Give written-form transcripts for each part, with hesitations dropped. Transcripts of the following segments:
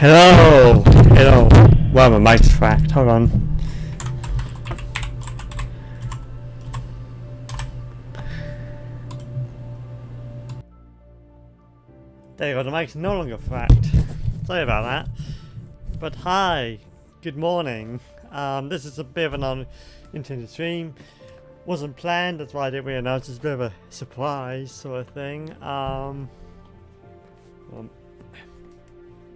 Hello! Hello. Wow, my mic's cracked. Hold on. There you go, the mic's no longer cracked. Sorry about that. But hi, good morning. This is a bit of an unintended stream. Wasn't planned, that's why I didn't really announce. It's a bit of a surprise sort of thing.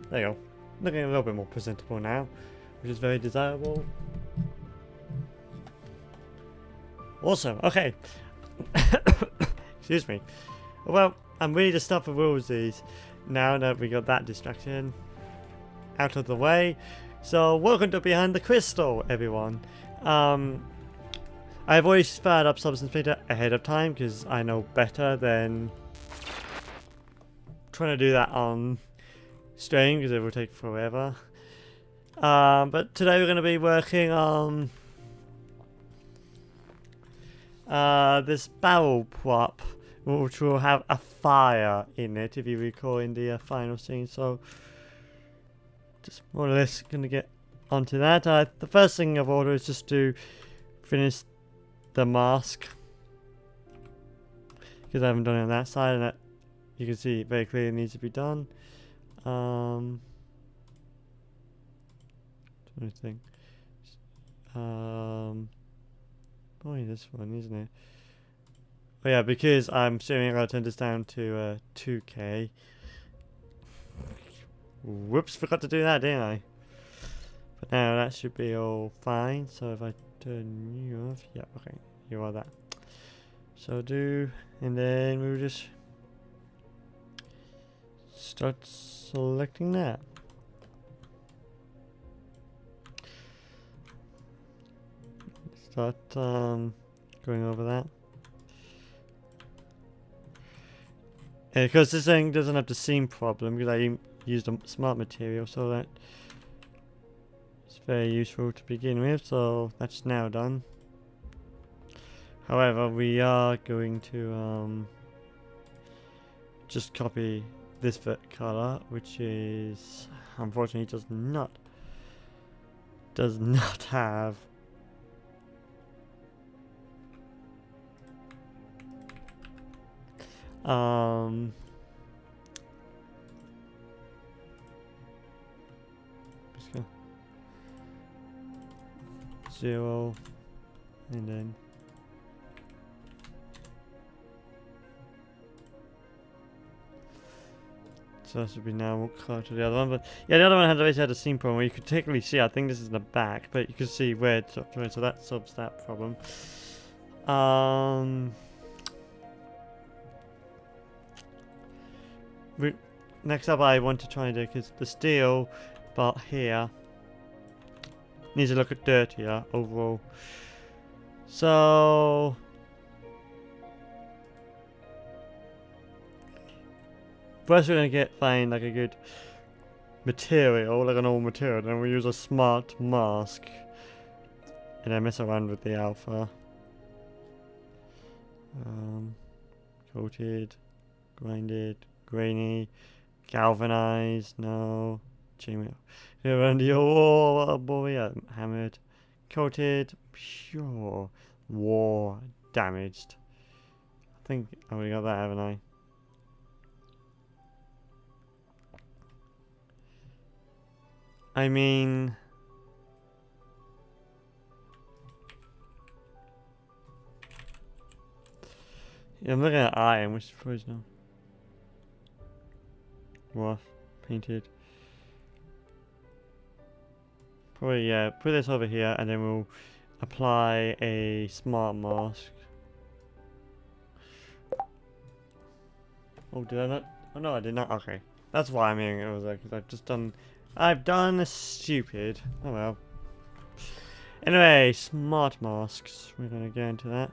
There you go. Looking a little bit more presentable now, which is very desirable. Awesome, okay. Excuse me. Well, I'm ready to start the rules now that we got that distraction out of the way. So, welcome to Behind the Crystal, everyone. I've always fired up Substance Beta ahead of time because I know better than trying to do that on stream because it will take forever. But today we're going to be working on this barrel prop, which will have a fire in it, if you recall, in the final scene. So, just more or less going to get onto that. The first thing I've ordered is just to finish the mask, because I haven't done it on that side, and that you can see very clearly needs to be done. Trying to think. Probably this one, isn't it? Oh yeah, because I'm assuming I gotta turn this down to 2K. Whoops, forgot to do that, didn't I? But now that should be all fine. So if I turn you off, yeah, okay, you are that. So do, and then we'll just start selecting that. Start going over that. And because this thing doesn't have the seam problem, because I used a smart material, so that it's very useful to begin with. So that's now done. However, we are going to just copy this color, which is unfortunately does not have let's go 0 and then so that should be now what color to the other one. But yeah, the other one always had a seam problem where you could technically see, I think this is in the back, but you could see where it's up to it, so that solves that problem. Next up, I want to try and do, because the steel part here needs to look dirtier overall. So first we're gonna find like a good material, like an old material, then we use a smart mask and then mess around with the alpha. Coated, grinded, grainy, galvanized, no, chain around the oh boy, hammered, coated, pure, war, damaged. I think I already got that, haven't I? I mean, yeah, I'm looking at iron, which is probably no. Rough, painted. Probably, yeah, put this over here and then we'll apply a smart mask. Oh, did I not? Oh no, I did not. Okay. That's why I'm hearing it. It was like, because I've done a stupid. Oh well. Anyway, smart masks. We're gonna get into that.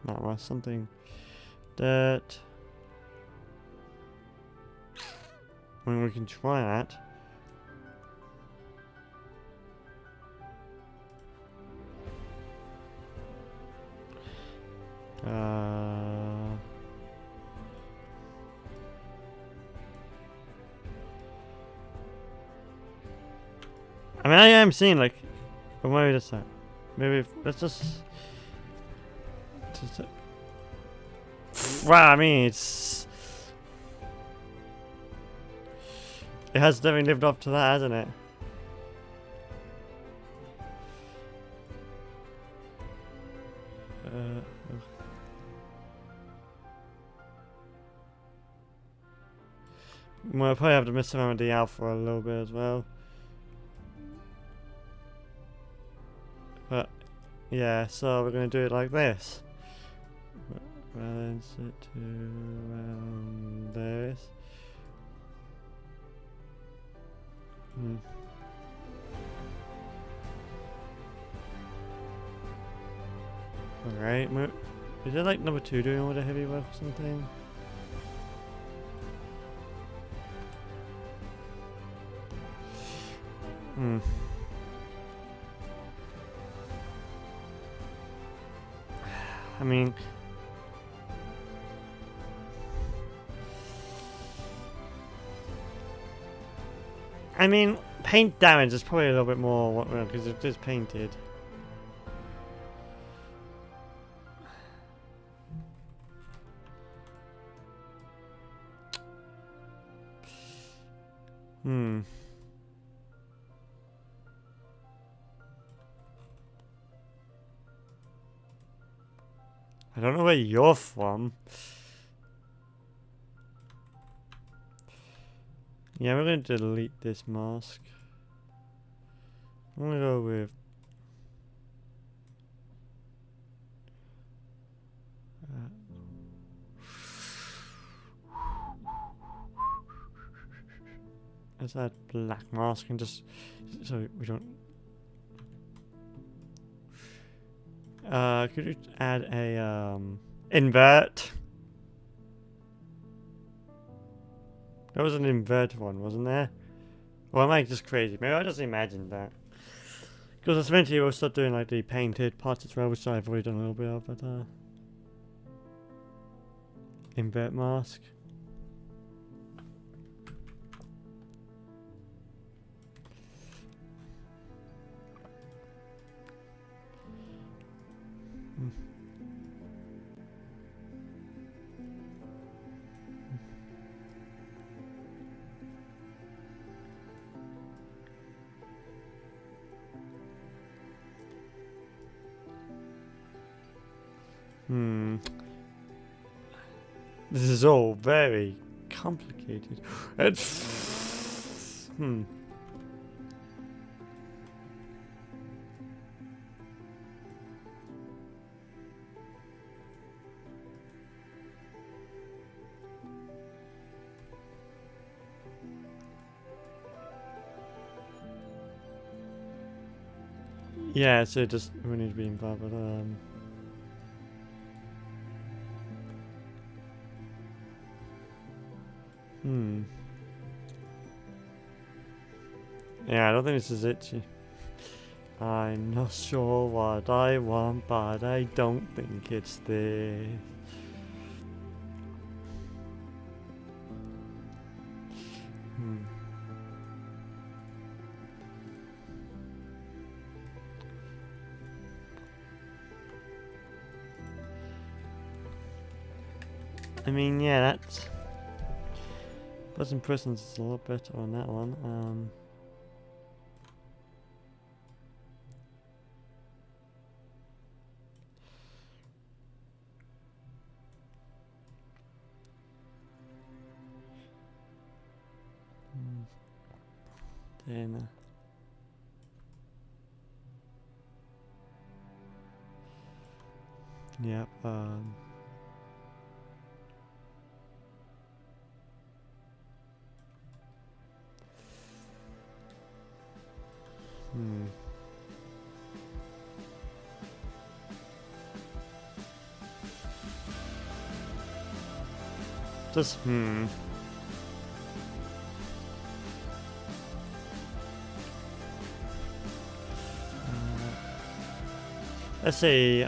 Smart mask, something. Dirt. I mean, we can try that. I mean, I am seeing like, or maybe that's that. Maybe let's just. Well, I mean, it has definitely lived up to that, hasn't it? Well, I'll probably have to mess around with the alpha a little bit as well. But, yeah, so we're going to do it like this. Balance it to this. Alright, is it like number 2 doing all the heavy work or something? I mean, paint damage is probably a little bit more because it is painted. I don't know where you're from. Yeah, we're going to delete this mask. I'm going to go with... let's add black mask and just... so we don't... could you add a, invert? There was an invert one, wasn't there? Or am I just crazy? Maybe I just imagined that. Because eventually we'll start doing like the painted parts as well, which I've already done a little bit of, but invert mask. This is all very complicated. It's yeah, so just we need to be involved with yeah, I don't think this is it. I'm not sure what I want, but I don't think it's this. I mean, yeah, that's... First impressions is a lot better on that one. Then... yep, just, let's see,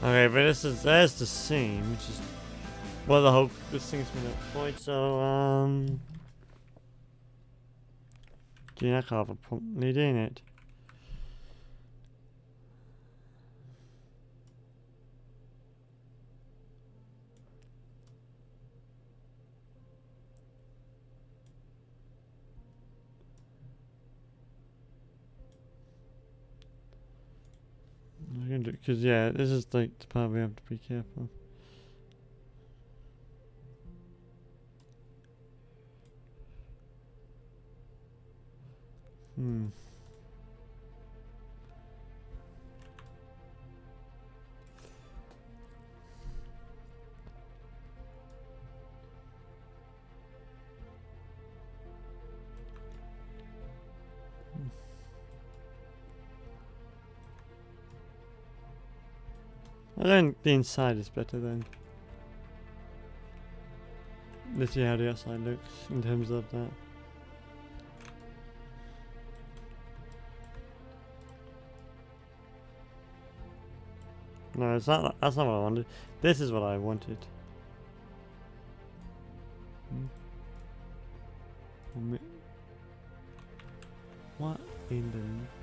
Okay, but there's the scene, which is well the whole this thing's gonna point. So gee, I can't have a promptly doing it. Because yeah, this is like the part we have to be careful. I think the inside is better then. Let's see how the outside looks in terms of that. No, it's not. That's not what I wanted. This is what I wanted. What in the?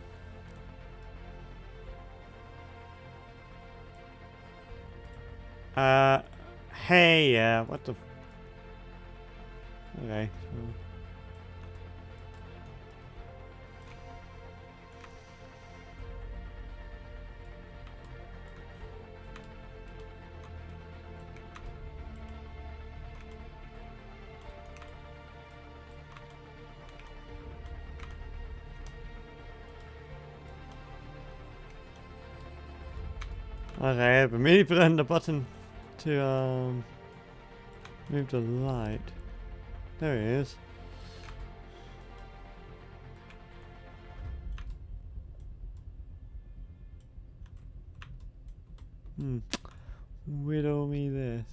Hey, what the? Okay. Okay, but me putting the button to move the light. There he is. Riddle me this.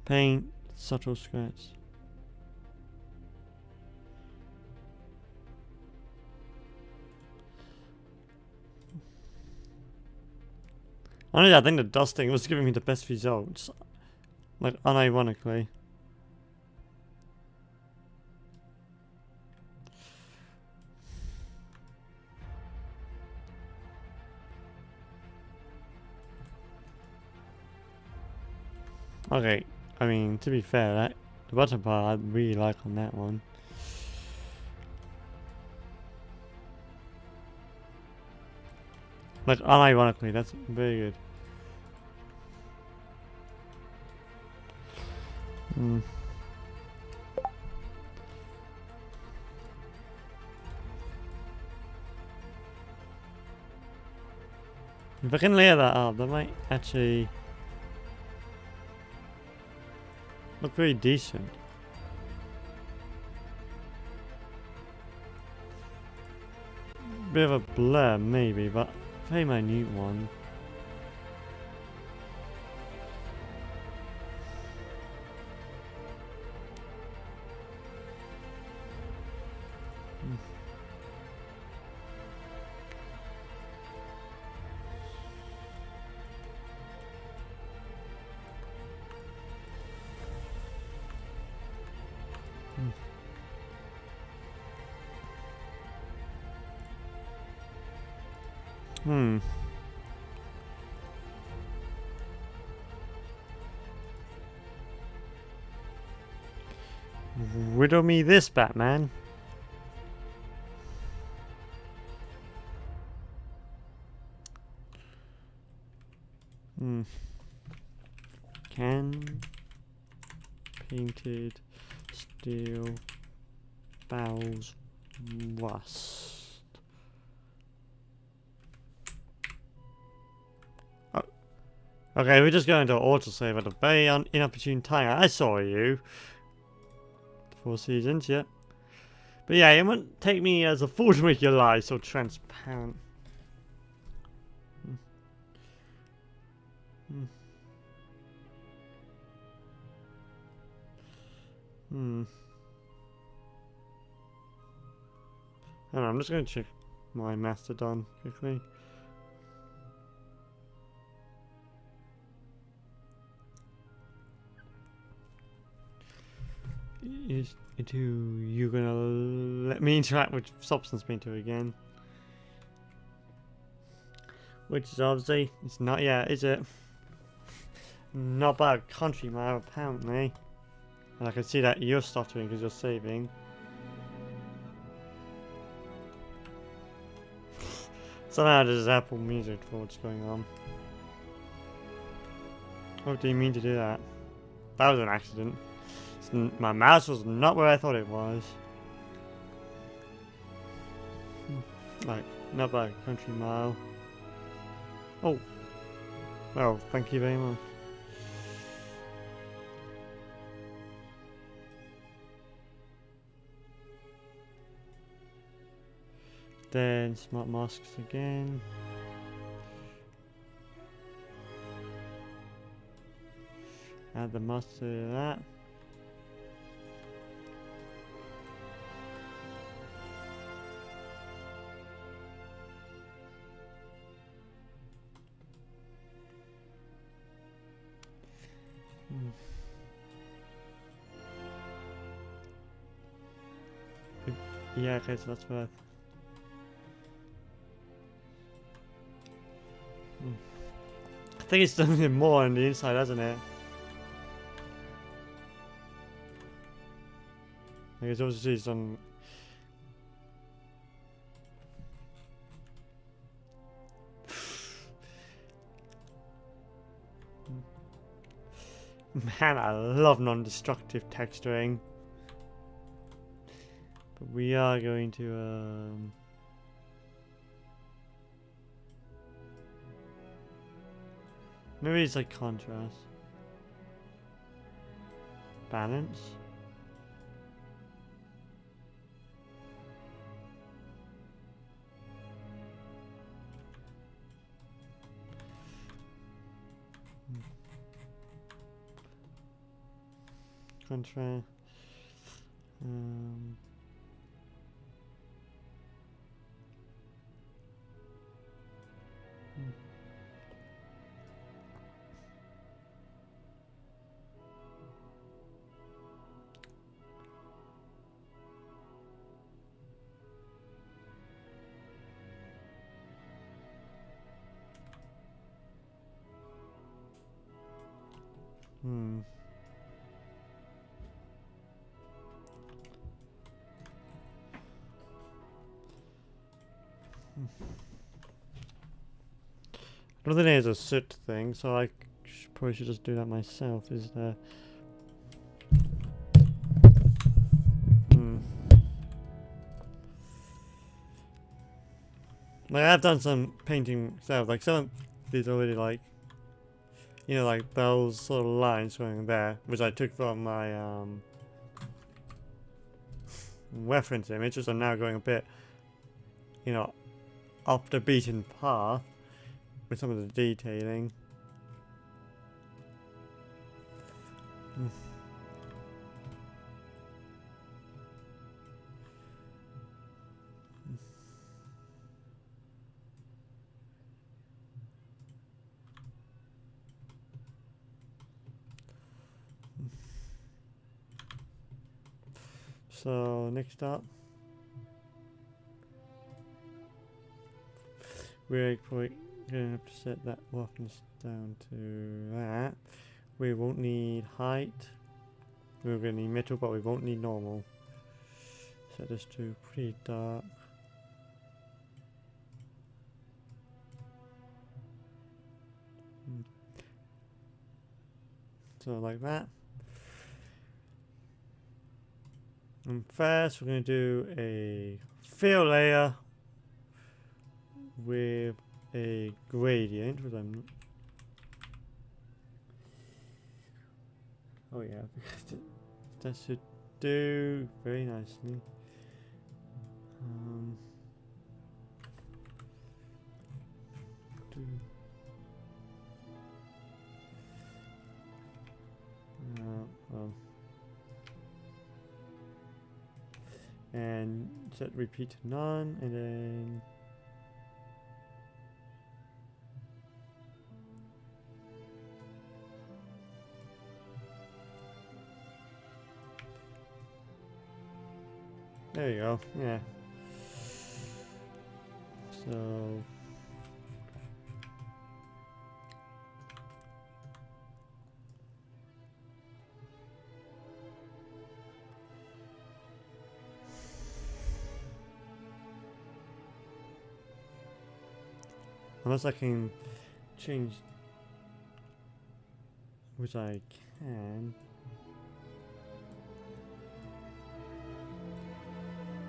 Paint, subtle scratch. Honestly, I think the dusting was giving me the best results. Like, unironically. Okay, I mean, to be fair, the bottom part I really like on that one. Like, unironically, that's very good. If I can layer that up, that might actually look very decent. Bit of a blur, maybe, but very minute one. Riddle me this, Batman. Can painted steel bowels rust? Okay, we're just going to autosave at a very inopportune time. I saw you. 4 seasons, yeah. But yeah, it wouldn't take me as a fool to make your life so transparent. I don't know, I'm just going to check my Mastodon quickly. Is you gonna let me interact with Substance Painter again? Which is obviously, it's not yet, is it? Not by a country mile, apparently. And I can see that you're stuttering because you're saving. Somehow there's Apple Music for what's going on. What do you mean to do that? That was an accident. My mouse was not where I thought it was. Like, not by a country mile. Oh. Well, thank you very much. Then smart masks again. Add the mask to that. Yeah, okay, so that's worth. I think it's done more on the inside, hasn't it? I guess obviously some. Man, I love non-destructive texturing. But we are going to maybe it's like contrast. Balance. Contrast. I don't think there's a soot thing, so I probably should just do that myself. Is there? Like I've done some painting myself. Like some of these already, like, you know, like those sort of lines going there, which I took from my reference images, are now going a bit, you know, off the beaten path with some of the detailing. So next up, we're going to have to set that roughness down to that. We won't need height. We're going to need metal, but we won't need normal. Set this to pretty dark. So like that. And first we're going to do a fill layer with a gradient, which I'm Oh yeah, that should do very nicely. Well. And set repeat to none, and then there you go. Yeah. So unless I can change, which I can.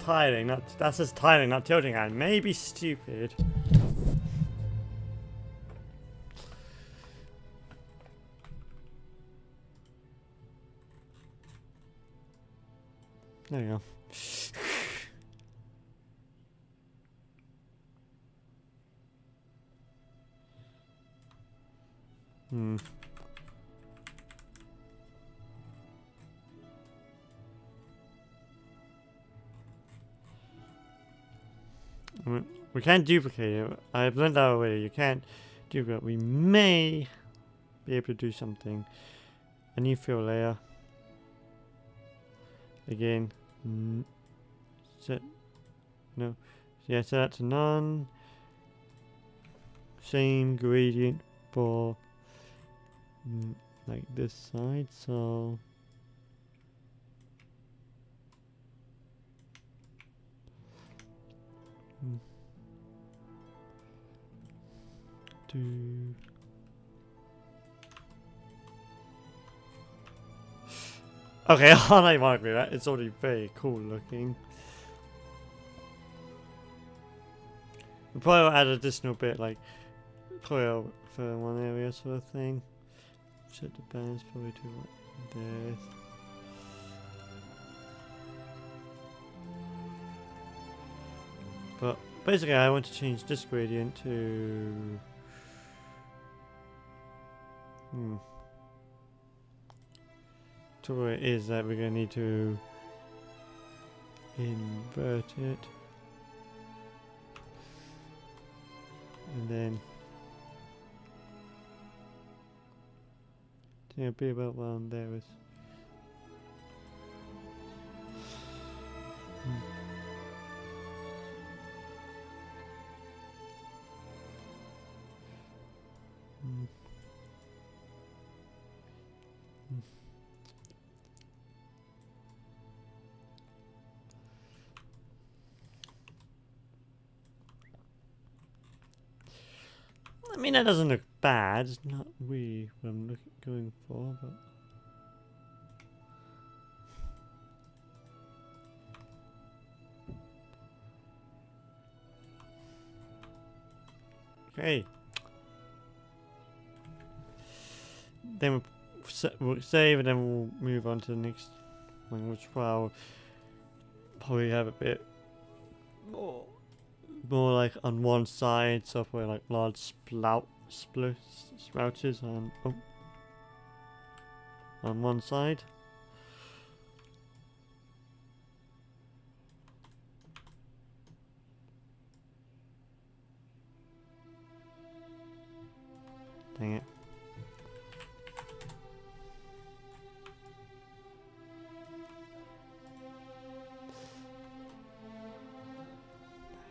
Tiling, that's just tiling, not tilting hand. Maybe stupid. There you go. We can't duplicate it. I've learned that already. You can't duplicate. We may be able to do something. A new fill layer. Again. Set. No. Yeah, set that to none. Same gradient for like this side. So. Okay, unironically, that it's already very cool looking. We'll probably add an additional bit like coil for one area sort of thing. Set the balance probably to like this. But basically I want to change this gradient to to where it is that we're going to need to invert it. And then yeah, be about one there is. I mean, that doesn't look bad. It's not really what I'm going for, but. Okay. Then we'll save and then we'll move on to the next one, which will probably have a bit more like on one side, so probably like large splouches on one side. Dang it.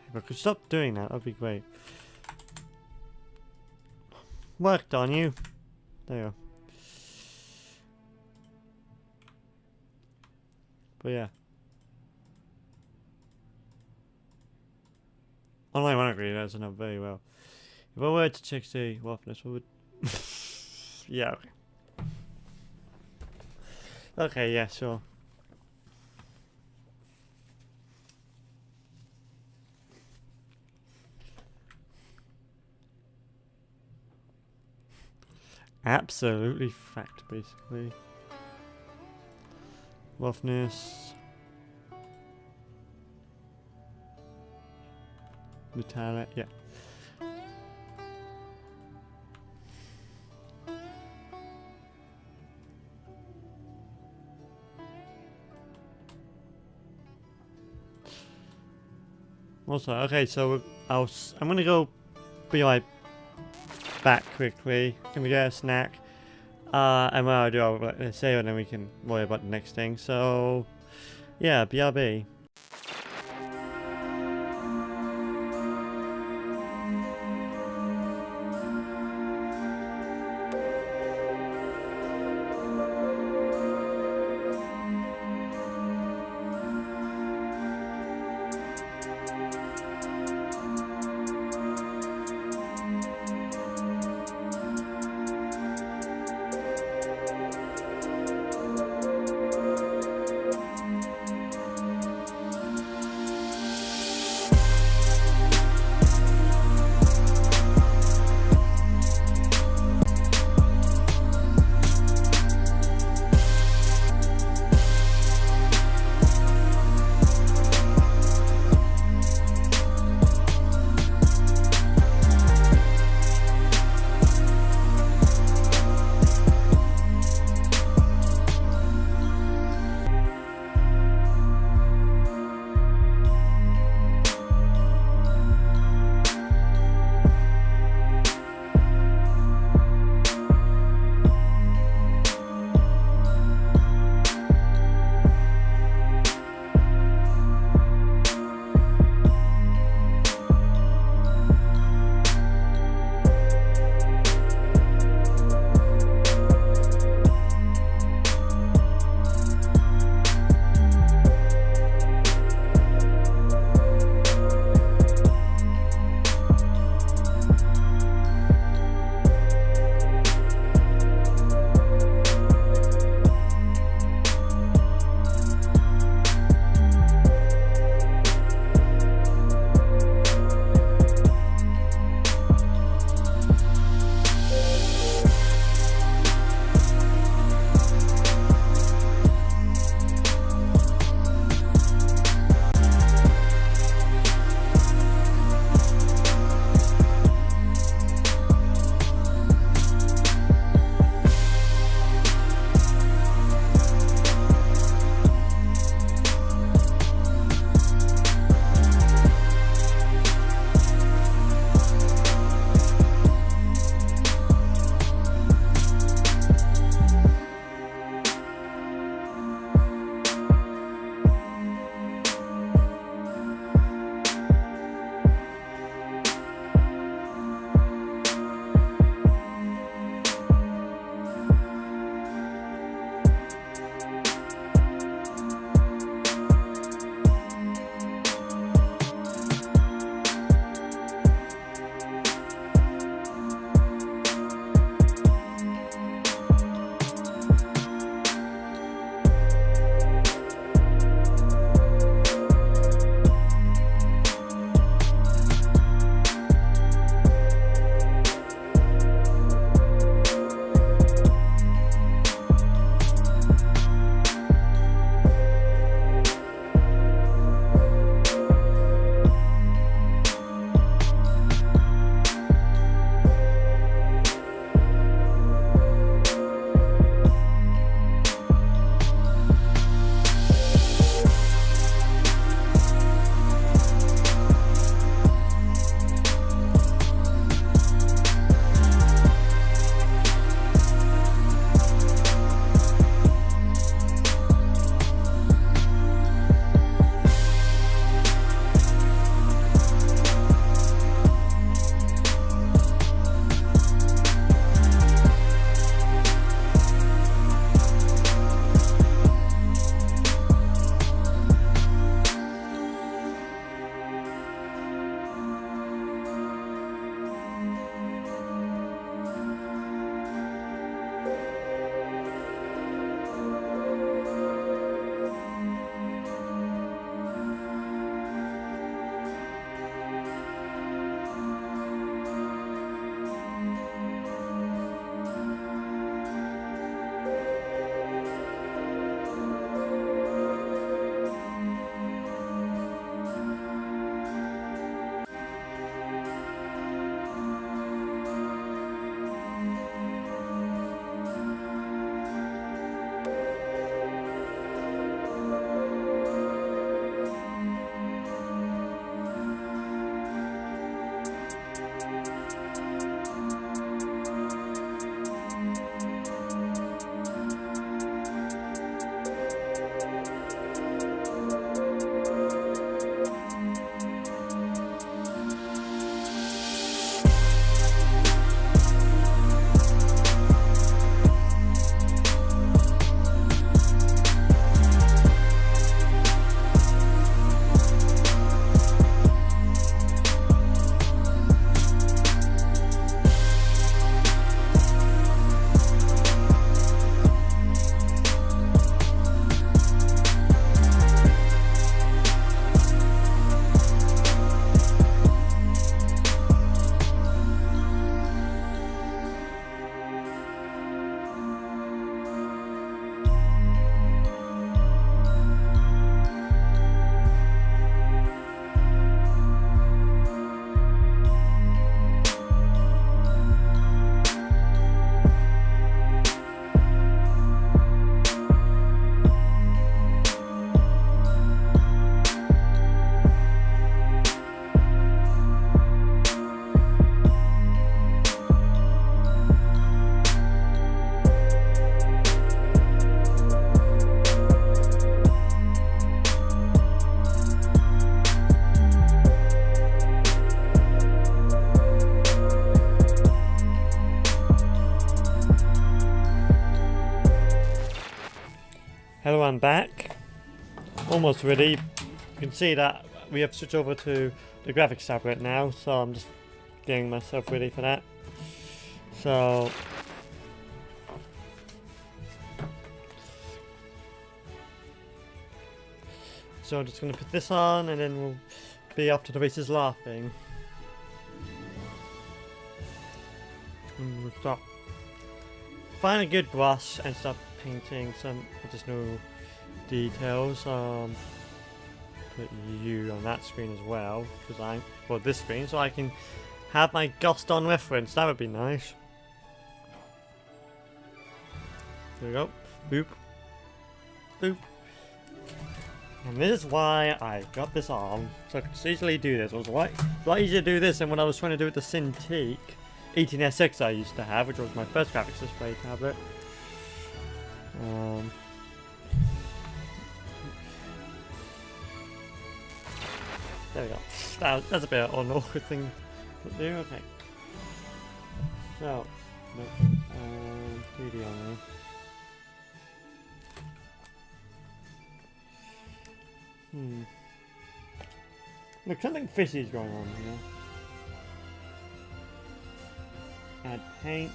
If I could stop doing that, that'd be great. Worked on you. There you go. But yeah. Online one agree, that's enough very well. If I were to check the roughness, what would yeah, okay. Okay, yeah, sure. Absolutely fact, basically. Roughness. Metallic, yeah. Also, okay, so I'm gonna go be right back quickly. Gonna get a snack. And when I do, I'll save and then we can worry about the next thing. So, yeah, BRB. Hello, I'm back. Almost ready. You can see that we have switched over to the graphics tablet now, so I'm just getting myself ready for that. So I'm just going to put this on and then we'll be off to the races laughing. And we'll start. Find a good brush and start painting some additional details. Put you on that screen as well, because this screen, so I can have my Ghost on reference. That would be nice. There we go. Boop. Boop. And this is why I got this on, so I could easily do this. It was a lot easier to do this than when I was trying to do it with the Cintiq 18SX I used to have, which was my first graphics display tablet. There we go. That's a bit of an awkward thing to do. Okay. So, nope. 3D only. Look, something fishy is going on here. Add paint.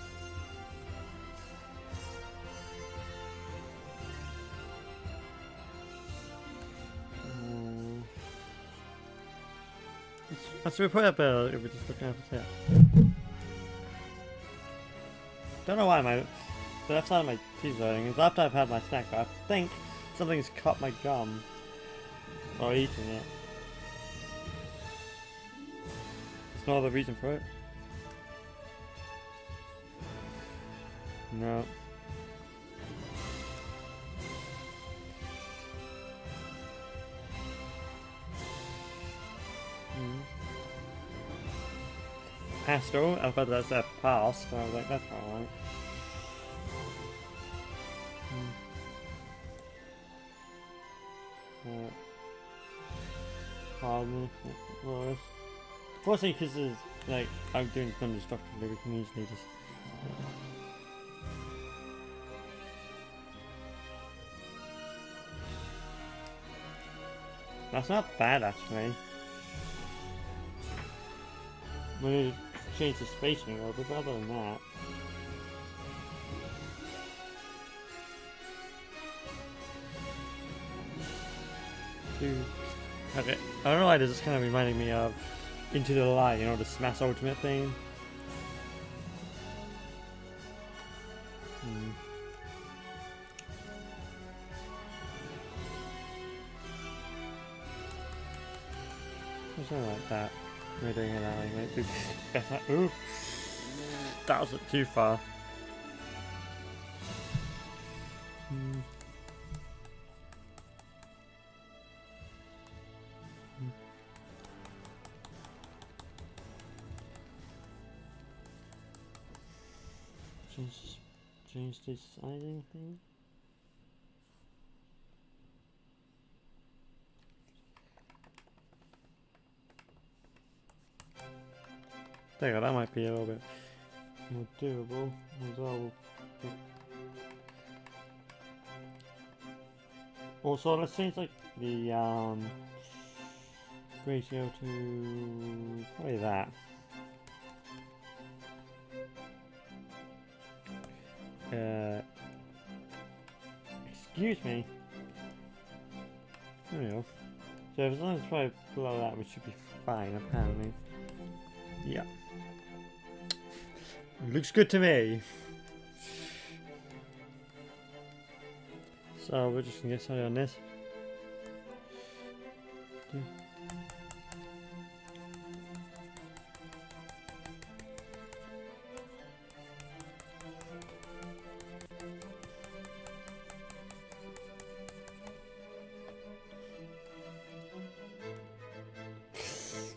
Let's put up if we're just looking at it. Don't know why the left side of my teeth is hurting. It's after I've had my snack, but I think something's cut my gum. Or eating it. There's no other reason for it. No. Pastel, I thought that's a pass, so I was like, that's alright. Fortunately, because like I'm doing non-destructively, we can easily just. That's not bad actually. We need to change the spacing a little bit, but other than that. Okay, I don't know why this is kind of reminding me of Into the Light, you know, the Smash Ultimate thing. Something like that. We're doing it that way. Ooh, that was too far. Change this sizing thing. There you go, that might be a little bit more doable as well. Also, let's change like the ratio to probably that. Excuse me. There we go. So as long as it's probably below that, we should be fine apparently. Yeah. Looks good to me. So we're just gonna get started on this.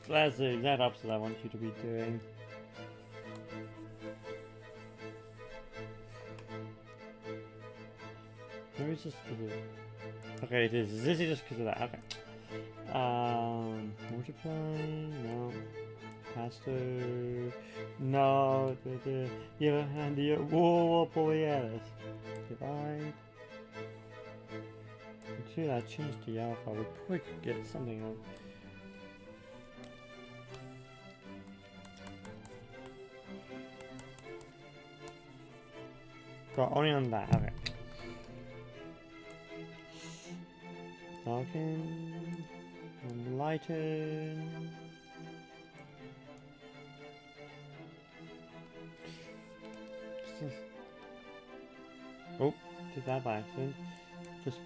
That's the exact opposite I want you to be doing. Maybe it's just because of... Okay, it is. This is just because of that. Okay. Multiply? No. Pastor? No. You have hand here. Whoa, boy, yes. Divide. actually, I changed the alpha. We probably could get something else. Got only on that, okay. Darken. And lighten. Oh, did that by accident. Where's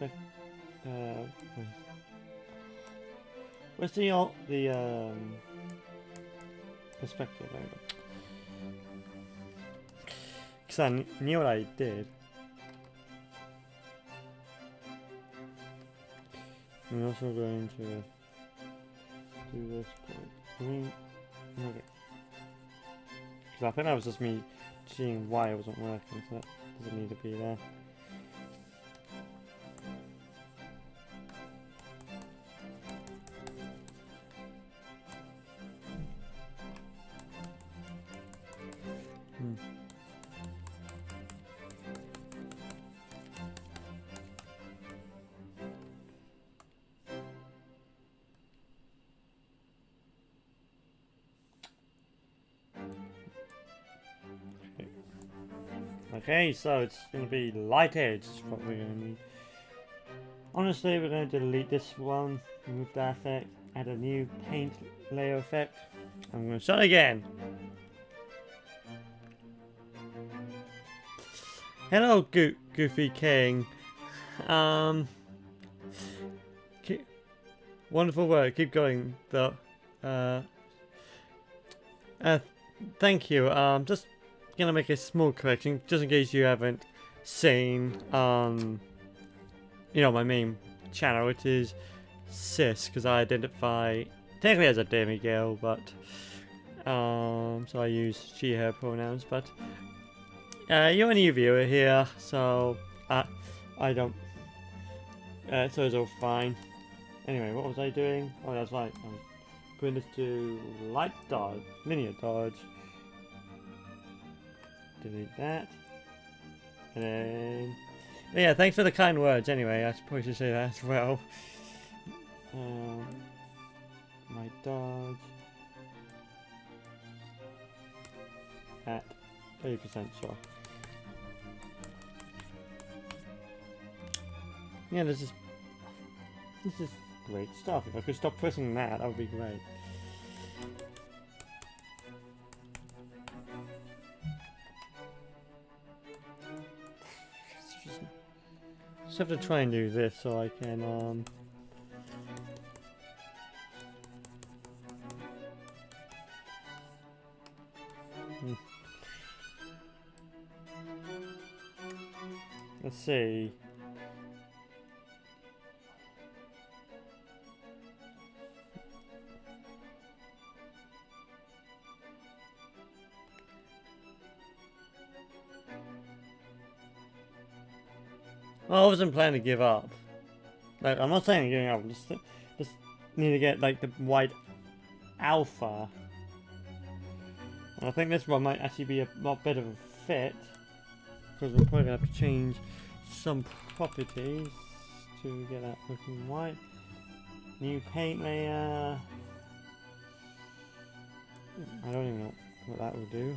the perspective? There we go. Because I knew what I did. I'm also going to do this point. Okay. Because I think that was just me seeing why it wasn't working, so that doesn't need to be there. Okay, so it's going to be light edge is what we're going to need. Honestly, we're going to delete this one, remove that effect, add a new paint layer effect. I'm going to start again. Hello, Goofy King. Wonderful work. Keep going, though. Thank you. Just gonna make a small correction, just in case you haven't seen, you know, my main channel, which is cis, because I identify technically as a demigirl, but so I use she/her pronouns. But you're a new viewer here, so I don't. So it's all fine. Anyway, what was I doing? Oh, that's right. I was putting this to light dodge, linear dodge. Delete that. And then... But yeah, thanks for the kind words anyway. I probably should say that as well. My dodge. At 30% sure. Yeah, this is great stuff. If I could stop pressing that would be great. Just have to try and do this so I can let's see. Well, I wasn't planning to give up. Like, I'm not saying I'm giving up. Just need to get like the white alpha. And I think this one might actually be a lot better of a fit, because we're probably gonna have to change some properties to get that looking white. New paint layer. I don't even know what that will do.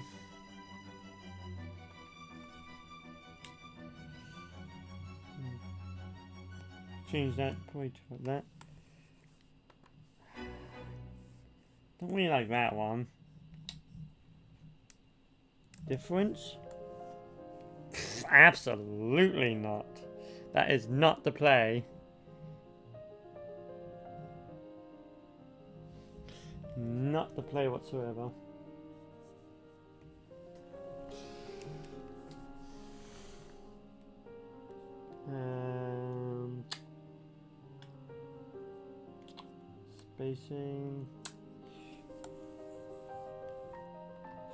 Change that, probably to that. Don't really like that one. Difference? Pff, absolutely not. That is not the play. Not the play whatsoever. Spacing.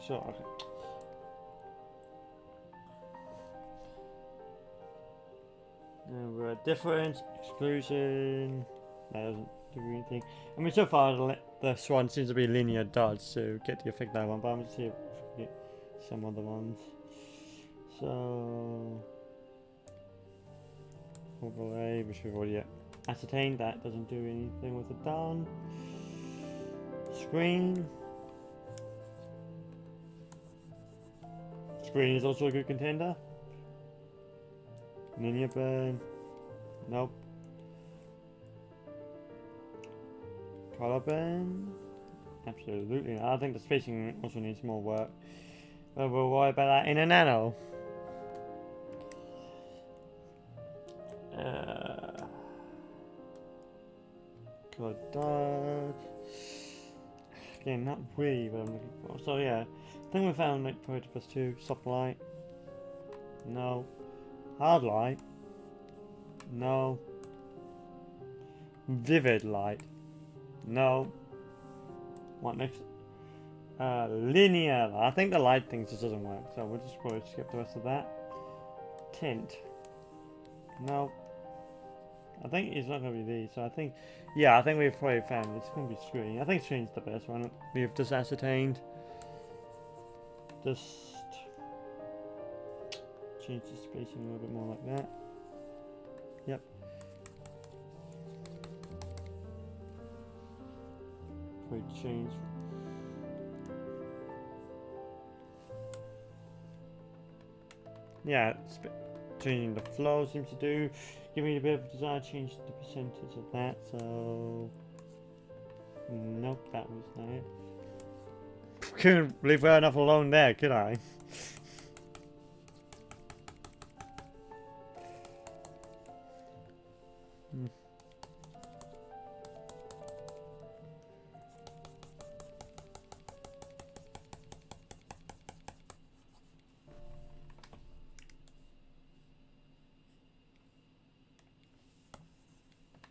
Sure, okay. Now we're at difference, exclusion. That doesn't do anything. I mean, so far this one seems to be linear dodge to get the effect that one, but I'm going to see if we get some other ones. So overlay, which we've already ascertained that doesn't do anything with the done. Screen. Screen is also a good contender. Linear burn. Nope. Color burn. Absolutely. I think the spacing also needs more work. But we'll worry about that in a nano. Good dot. Again, not really what I'm looking for. So yeah, I think we found like Project plus 2. Soft light. No. Hard light. No. Vivid light. No. What next? Linear. I think the light thing just doesn't work, so we'll just probably skip the rest of that. Tint. No. I think it's not going to be these, so I think, yeah, I think we've probably found it's going to be screen. I think screen's the best one. We've just ascertained. Just change the spacing a little bit more like that. Yep. We change. Yeah, changing the flow seems to do. Give me a bit of a desire, change the percentage of that, so nope, that was not it. Couldn't leave well enough alone there, could I?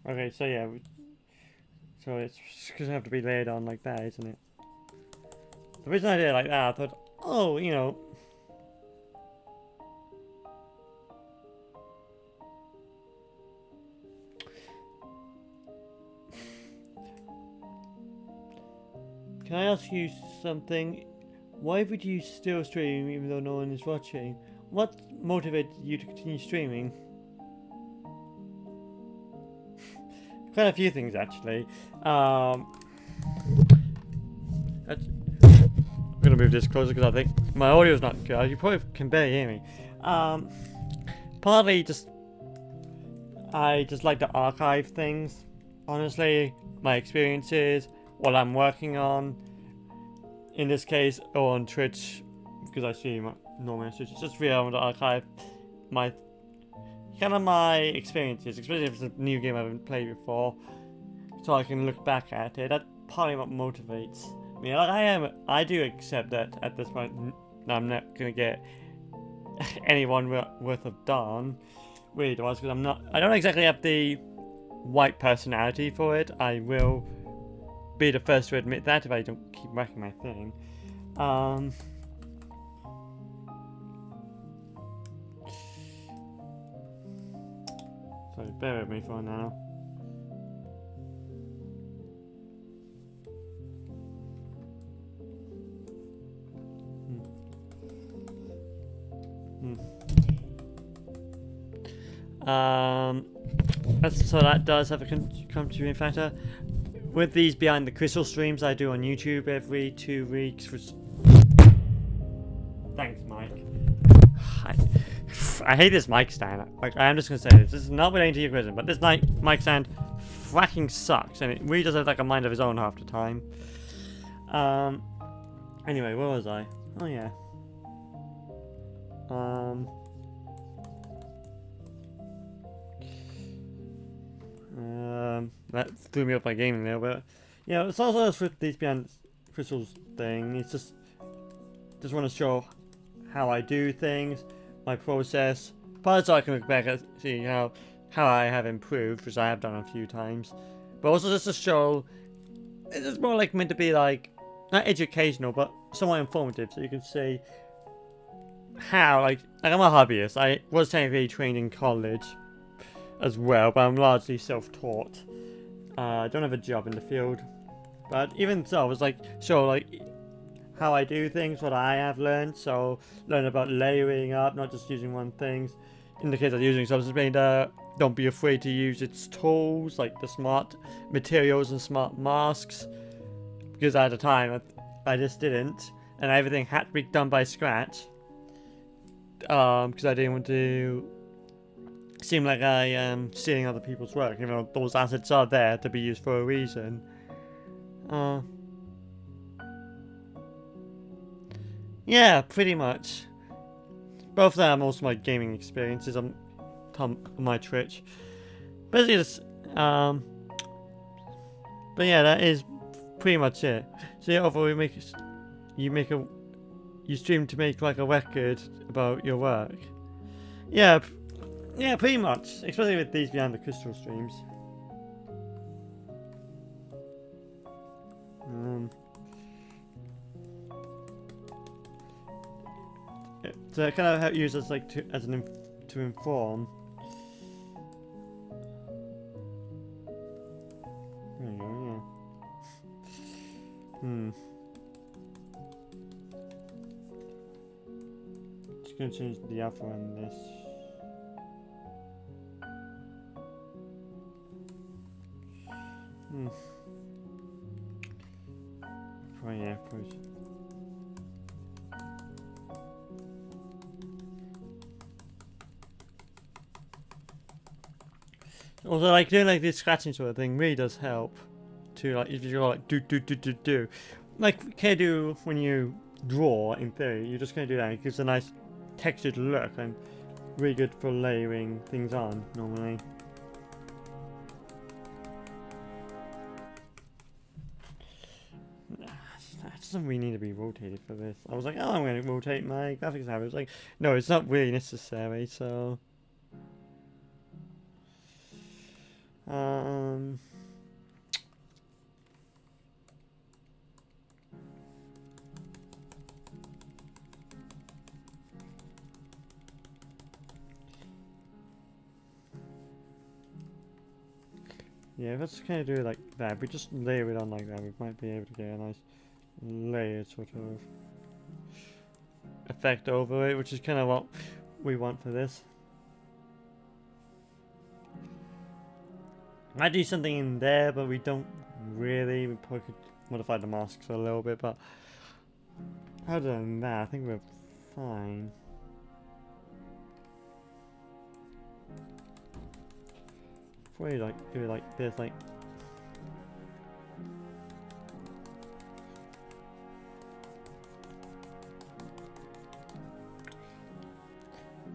Okay, so yeah, so it's going to have to be laid on like that, isn't it? The reason I did it like that, I thought, oh, you know, can I ask you something? Why would you still stream even though no one is watching? What motivated you to continue streaming? Quite a few things actually. I'm gonna move this closer because I think my audio is not good. You probably can barely hear me. Partly just I just like to archive things. Honestly, my experiences, what I'm working on. In this case, or on Twitch, because I stream normally on Twitch. It's just really I want to archive my my experiences, especially if it's a new game I haven't played before, so I can look back at it. That's partly what motivates me. Like I do accept that at this point I'm not gonna get anyone worth of darn, really, because I don't exactly have the white personality for it. I will be the first to admit that if I don't keep whacking my thing. Sorry, bear with me for now. So that does have a contributing factor. With these behind the crystal streams I do on YouTube every 2 weeks. Thanks, Mike. I hate this mic stand. Like, I'm just gonna say this. This is not relating to your question, but this mic stand fracking sucks, and it really does have like a mind of its own half the time. Anyway, where was I? Oh yeah. That threw me off my game there, but yeah, it's also with these behind crystals thing. It's just want to show how I do things, my process. Part so I can look back and see how I have improved, which I have done a few times. But also just to show, it's more like meant to be like not educational, but somewhat informative, so you can see how like I'm a hobbyist. I was technically trained in college as well, but I'm largely self-taught. I don't have a job in the field, but even so, I was like show like how I do things, what I have learned. So learn about layering up, not just using one thing. In the case of using substance, being don't be afraid to use its tools, like the smart materials and smart masks. Because at the time, I just didn't. And everything had to be done by scratch. Because I didn't want to seem like I am stealing other people's work. You know, those assets are there to be used for a reason. Yeah, pretty much. Both of them are also my gaming experiences on my Twitch. Basically, just, but yeah, that is pretty much it. So yeah, overall, you stream to make like a record about your work. Yeah, yeah, pretty much. Especially with these behind the crystal streams. So kind of help users like to inform. There you go, yeah. Just gonna change the alpha on this. Oh yeah, please. Also, like doing like this scratching sort of thing really does help. To like if you're like do, like can do when you draw. In theory, you're just gonna do that. It gives a nice textured look and really good for layering things on normally. That doesn't really need to be rotated for this. I was like, oh, I'm going to rotate my graphics tab. It's like, no, it's not really necessary. So, yeah, let's kind of do it like that. If we just layer it on like that, we might be able to get a nice layered sort of effect over it, which is kind of what we want for this. Might do something in there, but we don't really. We probably could modify the masks a little bit, but other than that, I think we're fine. Probably like do it like this, like.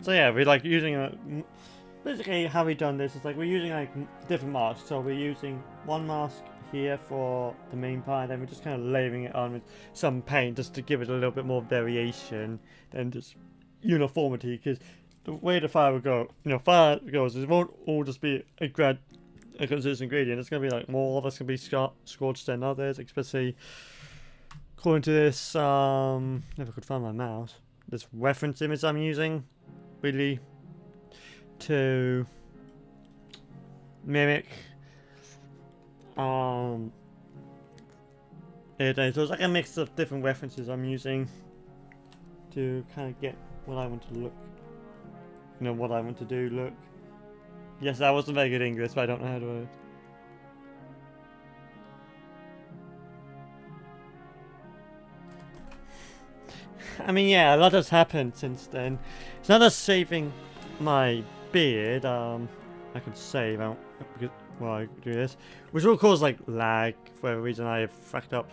So yeah, we're like using a. Basically, how we done this is like we're using like different masks. So we're using one mask here for the main part, and then we're just kind of layering it on with some paint just to give it a little bit more variation than just uniformity. Because the way the fire will go, fire goes, it won't all just be a consistent gradient. It's gonna be like more of us gonna be scorched than others, especially according to this. If I could find my mouse, this reference image I'm using, really. To mimic so it's like a mix of different references I'm using to kind of get what I want to look, what I want to do look. Yes, that wasn't very good English, but I don't know how to I mean, yeah, a lot has happened since then. It's not just saving my beard. I could save out while I do this, which will cause like lag for whatever reason. I have fucked up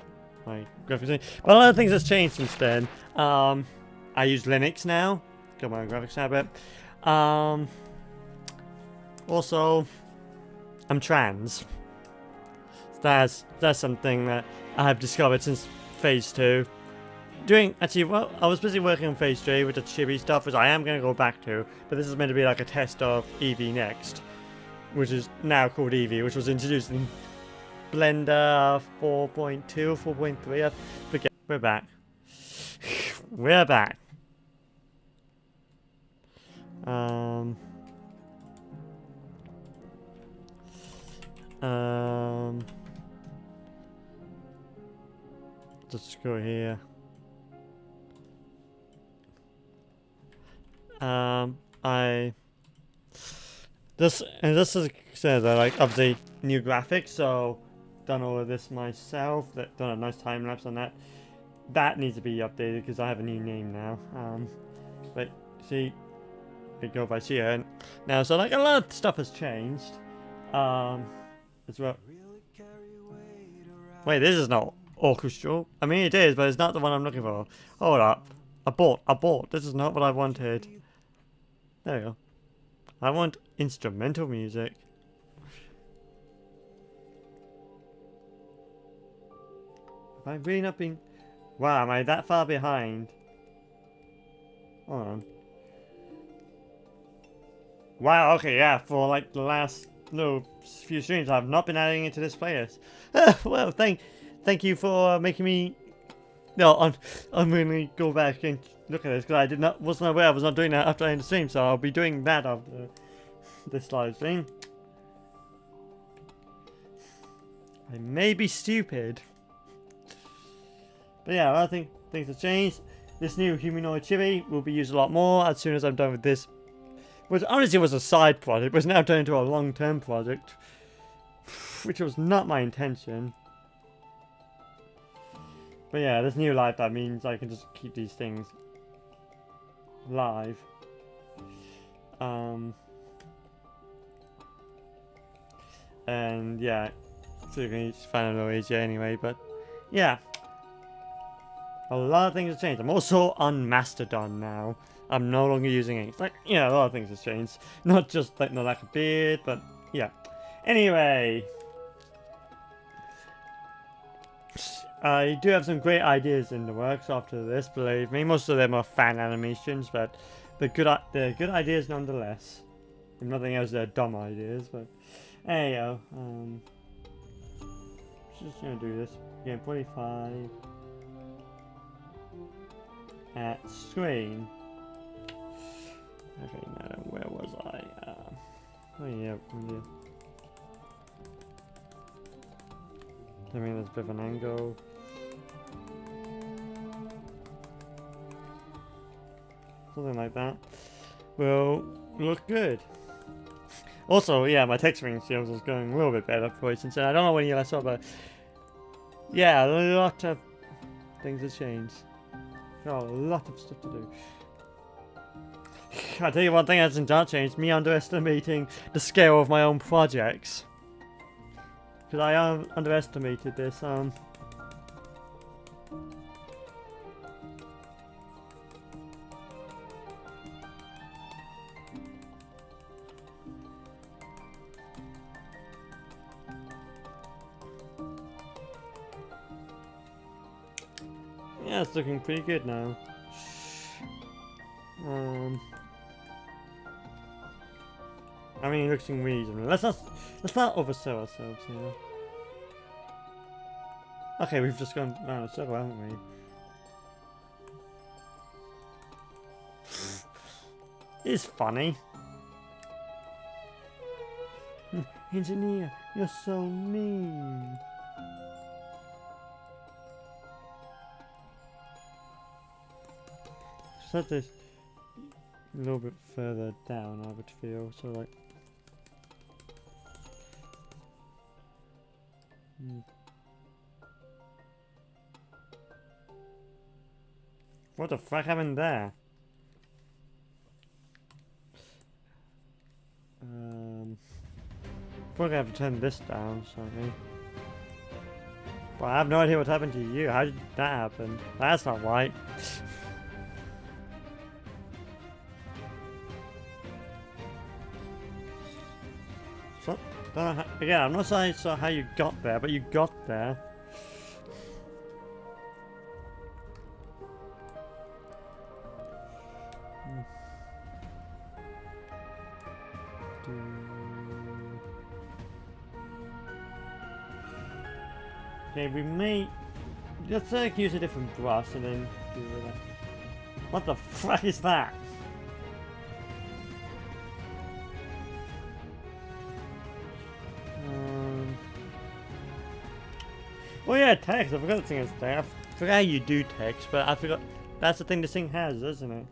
my graphics. But a lot of things has changed since then. I use Linux now. Got my own graphics tablet. Also, I'm trans. That's something that I have discovered since phase 2. Well, I was busy working on phase 3 with the chibi stuff, which I am going to go back to, but this is meant to be like a test of Eevee Next, which is now called Eevee, which was introduced in Blender 4.2 or 4.3, I forget. We're back. We're back. Let's go here. this is like obviously new graphics, so done all of this myself. Done a nice time lapse on that. That needs to be updated because I have a new name now. But see, I go by here now. So like a lot of stuff has changed. As well. Wait, this is not orchestral. I mean, it is, but it's not the one I'm looking for. Hold up. Abort. This is not what I wanted. There we go. I want instrumental music. Have I really not been... Wow, am I that far behind? Hold on. Wow, okay, yeah, for like the last few streams I've not been adding it to this playlist. Well, thank you for making me I'm really go back and look at this because I wasn't aware I was not doing that after I ended the stream, so I'll be doing that after this live stream. I may be stupid, but yeah, I think things have changed. This new humanoid chibi will be used a lot more as soon as I'm done with this. Which honestly was a side project, but it's now turned into a long-term project, which was not my intention. But yeah, this new life, that means I can just keep these things live. And yeah, so you can find a little easier anyway, but yeah. A lot of things have changed. I'm also on Mastodon now. I'm no longer using it. Like, yeah, a lot of things have changed. Not just like the lack of beard, but yeah. Anyway, I do have some great ideas in the works after this. Believe me, most of them are fan animations, but they're good ideas nonetheless. If nothing else, they're dumb ideas. But anyhow, just gonna do this again. 45 at screen. Okay, now where was I? Oh yeah, I mean, there's a bit of an angle. Something like that will look good. Also, yeah, my texturing skills is going a little bit better for it since I don't know when you last saw, but yeah, a lot of things have changed. Got a lot of stuff to do. I'll tell you one thing that hasn't changed, me underestimating the scale of my own projects. Because I underestimated this, yeah, it's looking pretty good now. I mean, it looks reasonable. Let's not oversell ourselves here. Okay, we've just gone around a circle, haven't we? It's funny. Engineer, you're so mean. Set this a little bit further down, I would feel. So like. What the fuck happened there? Probably have to turn this down, sorry. But I have no idea what happened to you. How did that happen? That's not right. So, again, I'm not saying how you got there, but you got there. Okay, we may... Let's use a different brush and then do that. What the fuck is that? Oh yeah, text. I forgot the thing is there. I forgot how you do text, but I forgot that's the thing this thing has, isn't it?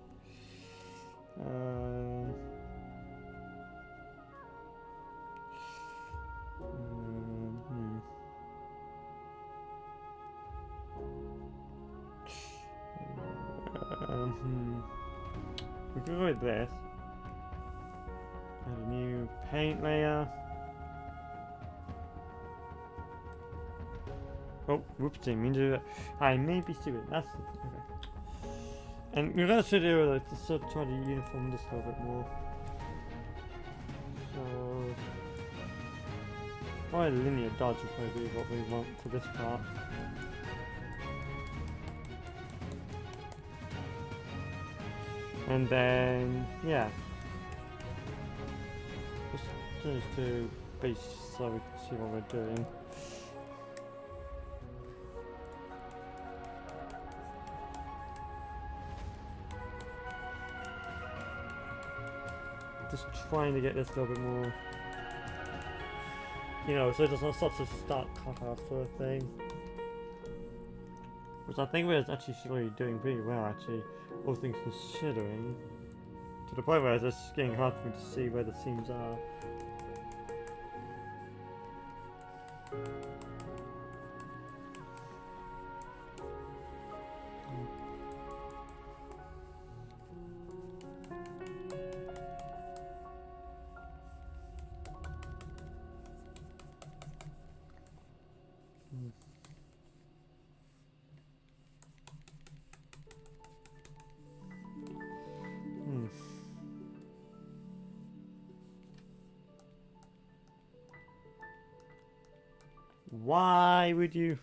can go with this. Add a new paint layer. Oh, whoopsie, mean to do that. I may be stupid. That's okay. And we're gonna do like to sort of try to uniform this a little bit more. So probably linear dodge will probably be what we want for this part. And then yeah. Just do base so we can see what we're doing. Just trying to get this a little bit more, you know, so it doesn't such a stark cut off sort of thing. Which I think we're actually slowly doing pretty well, actually, all things considering. To the point where it's just getting hard for me to see where the seams are. Why would you?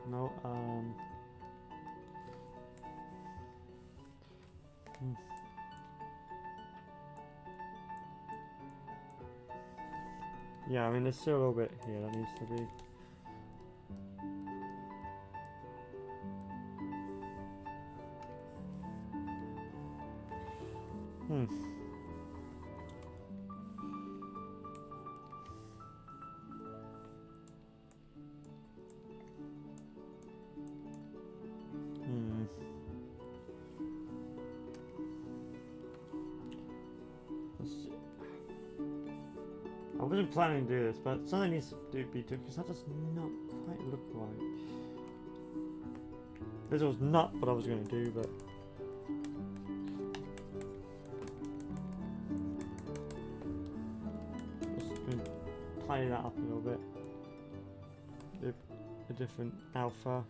No, yeah, I mean, there's still a little bit here that needs to be. I wasn't planning to do this, but something needs to be done because that does not quite look right. This was not what I was going to do, but just going to play that up a little bit with a different alpha.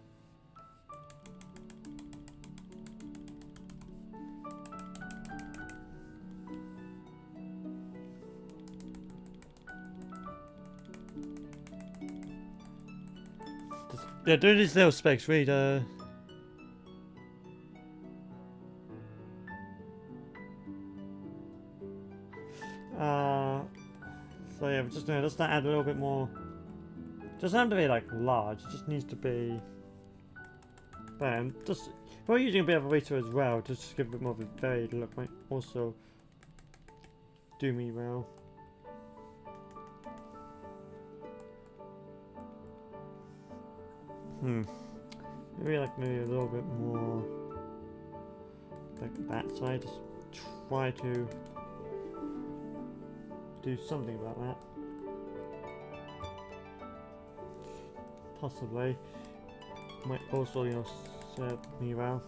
Yeah, doing these little specs really so yeah, we're just gonna just add a little bit more. Doesn't have to be like large, it just needs to be just we're using a bit of a waiter as well, just to give a bit more of a varied look, might also do me well. Maybe like maybe a little bit more like that side. Just try to do something about that. Possibly might also, you know, serve me well.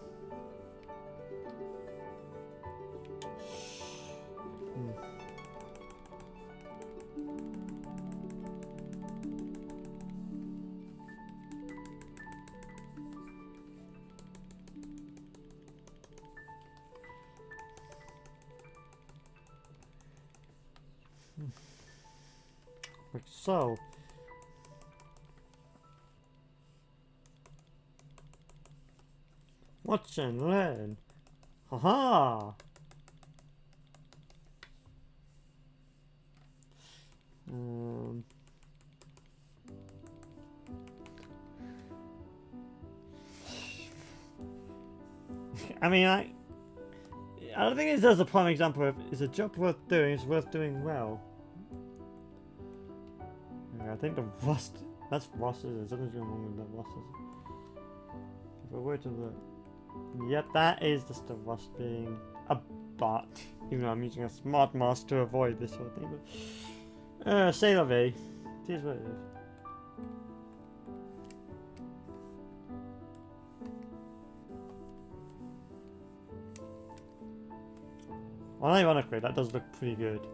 Like so. Watch and learn. Haha. I mean, I don't think this is a prime example of is a job worth doing, it's worth doing well. Yeah, I think the rust, that's rust, isn't it? Something's going on with the rust. If I were to look, yep, that is just the rust being a but even though I'm using a smart mouse to avoid this sort of thing. But say la vie. It is what it is. Ironically, that does look pretty good.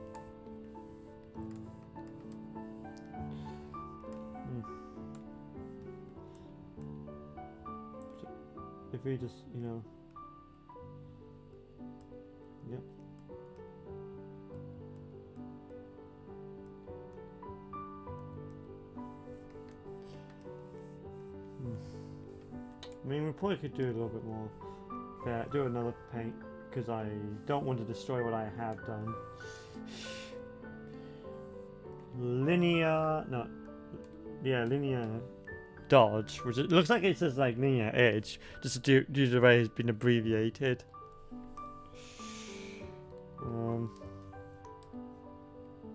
So if we just, you know, yep. I mean, we probably could do a little bit more. Yeah, do another paint. Because I don't want to destroy what I have done. Linear dodge, which it looks like it says like linear edge, just due to the way it's been abbreviated.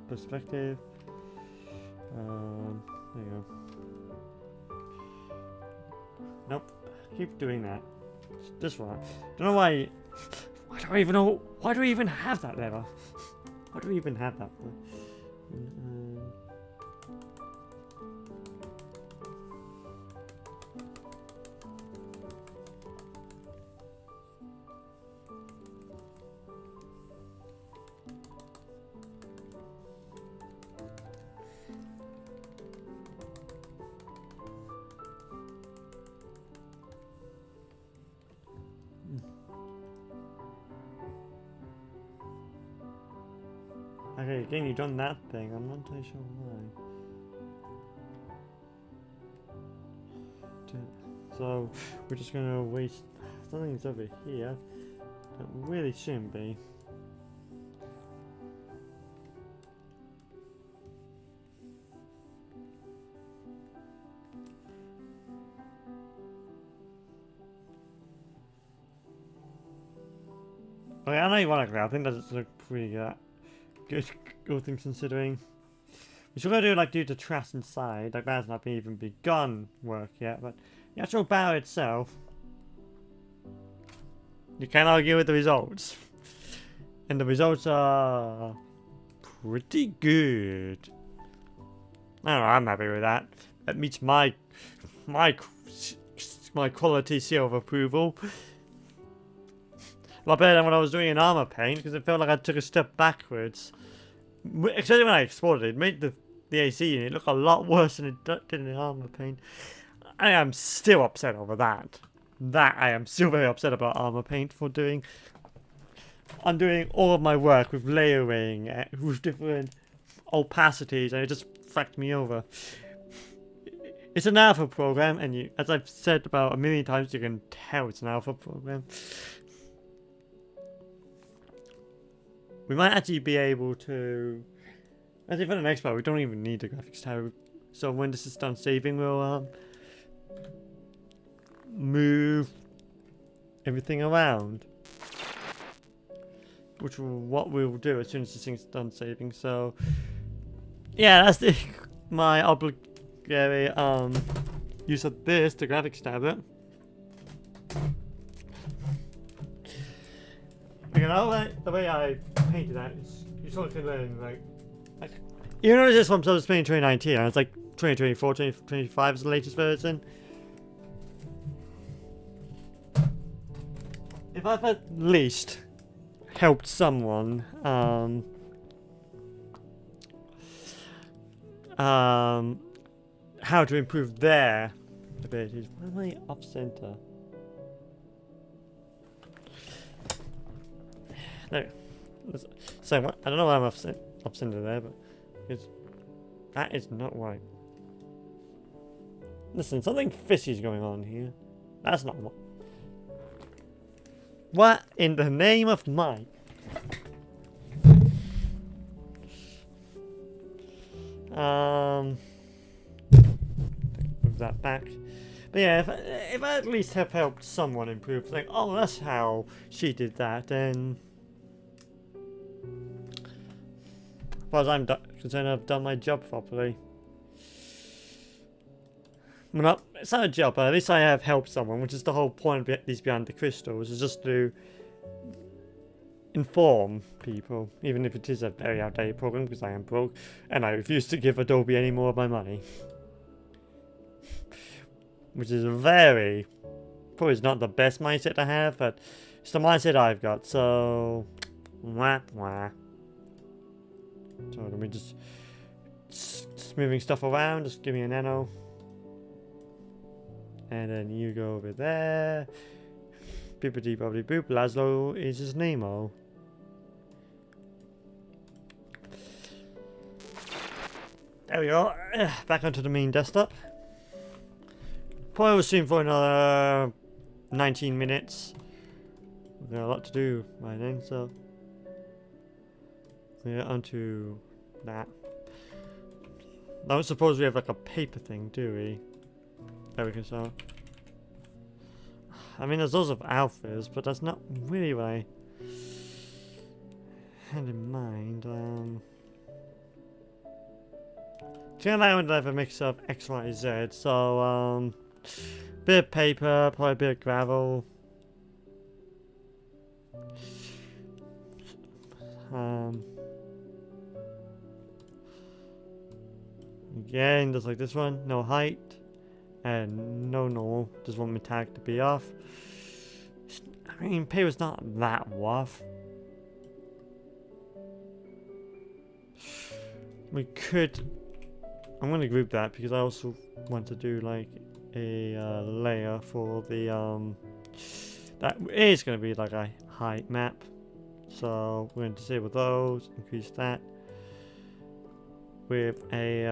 Perspective. There you go. Nope. Keep doing that. This one. Don't know why. I don't even know. Why do we even have that lever? Why do we even have that? Okay, again, you've done that thing. I'm not entirely sure why. So, we're just gonna waste. Something's over here that really shouldn't be. Okay, I know you want to grab. I think that's look pretty good things considering. We should go do the trash inside. Like that's not even begun work yet, but the actual battle itself, you can't argue with the results, and the results are pretty good. I don't know, I'm happy with that. That meets my quality seal of approval. A lot better than when I was doing an armor paint, because it felt like I took a step backwards. Especially when I exported it, it made the AC unit look a lot worse than it did in the armor paint. I am still upset over that. I am still very upset about armor paint for doing. I'm doing all of my work with layering, with different opacities, and it just fucked me over. It's an alpha program, and as I've said about a million times, you can tell it's an alpha program. We might actually be able to. Actually, for the next part, we don't even need the graphics tab. So when this is done saving, we'll move everything around, which is what we'll do as soon as this thing's done saving. So yeah, that's my obligatory use of this, the graphics tablet. You know, the way I painted that is you sort of can learn like you notice this one was made in 2019 and it's like 2024, 2025 is the latest version. If I've at least helped someone how to improve their abilities. Why am I off center? No. So I don't know why I'm off center there, but that is not right. Listen, something fishy's going on here. That's not what. What in the name of Mike? Move that back. But yeah, if I at least have helped someone improve, like, oh, that's how she did that, then as far as I'm concerned, I've done my job properly. Well, it's not a job, but at least I have helped someone, which is the whole point of these Beyond the Crystals, is just to inform people, even if it is a very outdated program, because I am broke and I refuse to give Adobe any more of my money. Which is probably is not the best mindset to have, but it's the mindset I've got, so wah, wah. So let me just moving stuff around, just give me a nano. And then you go over there. Bippity boppity boop. Laszlo is his name-o. There we go. Back onto the main desktop. Probably will stream for another 19 minutes. We've got a lot to do by then, so we're onto that. I don't suppose we have like a paper thing, do we? There we can start. I mean, there's lots of alphas, but that's not really what I had in mind. Tonight I would have a mix of X, Y, Z, so bit of paper, probably a bit of gravel. Again, just like this one, no height. And no, just want my tag to be off. I mean, paper's not that rough. We could. I'm going to group that because I also want to do like a layer for the that is going to be like a height map. So we're going to disable those, increase that with a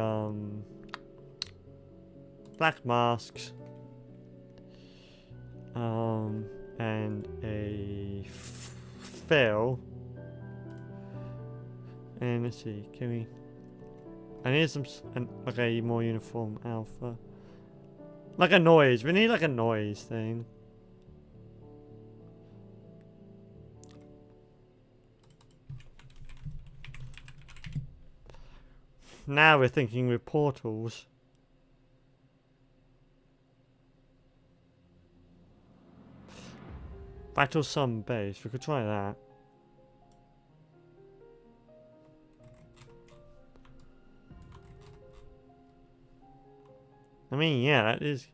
black masks and a fill, and let's see, can we, I need some like a more uniform alpha, like a noise, we need like a noise thing. Now we're thinking with portals. Battle some base, we could try that. I mean, yeah, that is.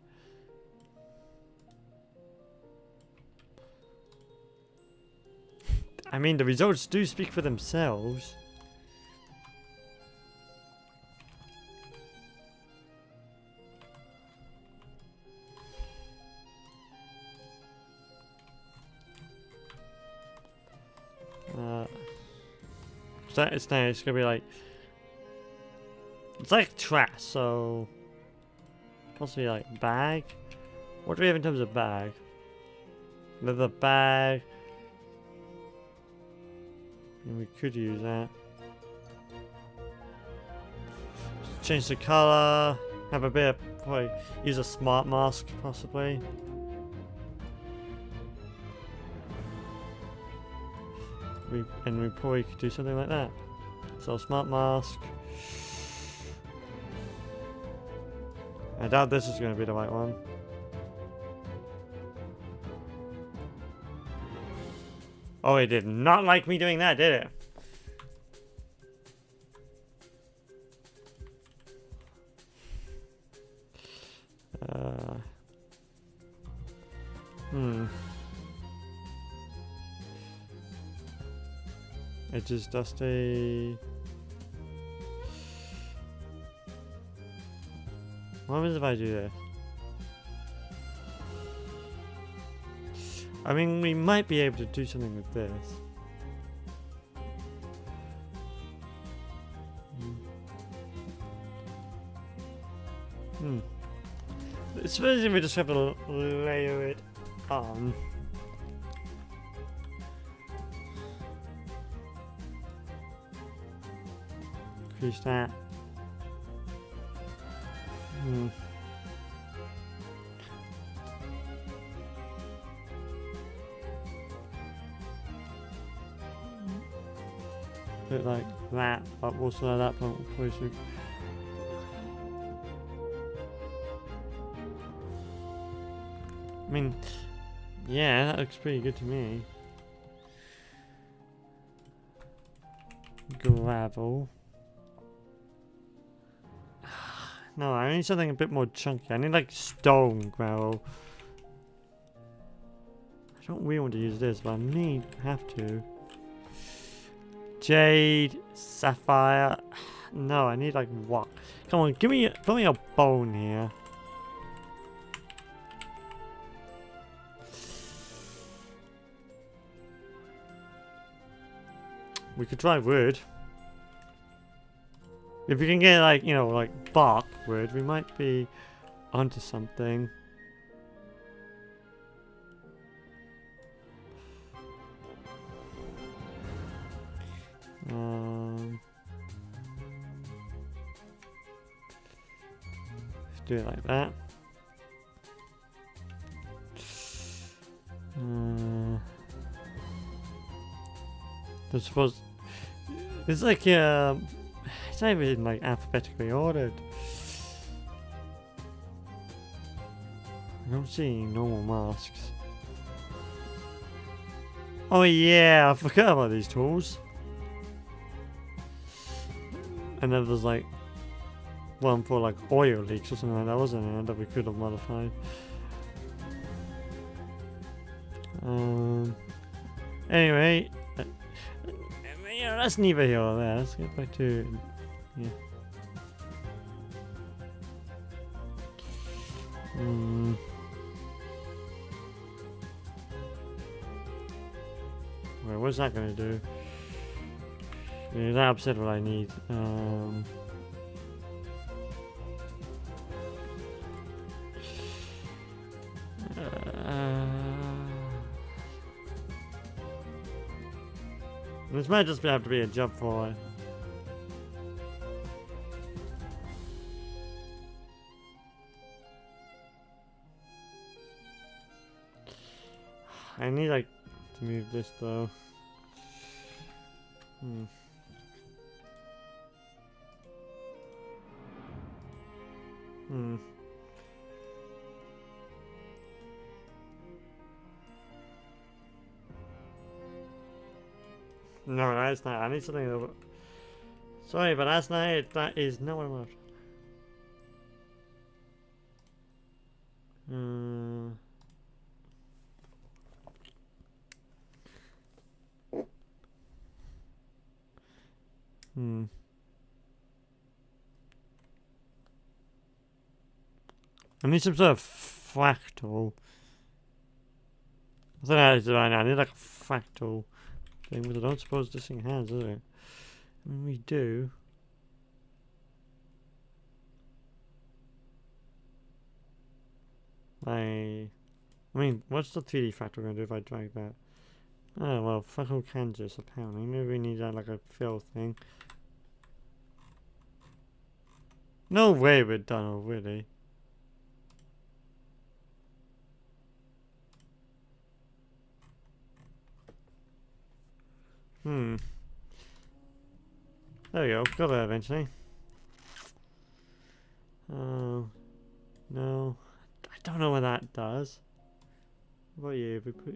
I mean, the results do speak for themselves. So it's now it's gonna be like, it's like trash, so possibly like bag. What do we have in terms of bag? Leather bag. And we could use that. Change the color. Have a bit of, probably use a smart mask possibly. And we probably could do something like that. So smart mask. I doubt this is going to be the right one. Oh, it did not like me doing that, did it? It just does a. What happens if I do this? I mean, we might be able to do something with this. I suppose we just have to layer it on. Increase that. Bit like that, but also that point will push it. I mean, yeah, that looks pretty good to me. gravel. No, I need something a bit more chunky. I need like stone gravel. I don't really want to use this, but I have to. Jade, sapphire. No, I need like what? Come on, put me a bone here. We could try wood. If we can get like, you know, like bark wood, we might be onto something. Let's do it like that. I suppose it's like it's not even like alphabetically ordered. I don't see any normal masks. Oh yeah, I forgot about these tools. And then there's like one for like oil leaks or something like that, wasn't there? That we could have modified. Anyway, yeah, that's neither here or there. Let's get back to yeah. Well, what's that gonna do? Yeah, that upset what I need. This might just have to be a jump forward. I need like to move this though. No, that's not. I need something over. Sorry, but that's not it. That is not what I want. I need some sort of fractal. I don't know how to do it right now. I need like a fractal thing, but I don't suppose this thing has, does it? I mean, we do. I mean, what's the 3D fractal going to do if I drag that? Oh, well, fractal canvas, apparently. Maybe we need like a fill thing. No way we're done already. There we go, got there eventually. Oh, no. I don't know what that does. What about you? If we put...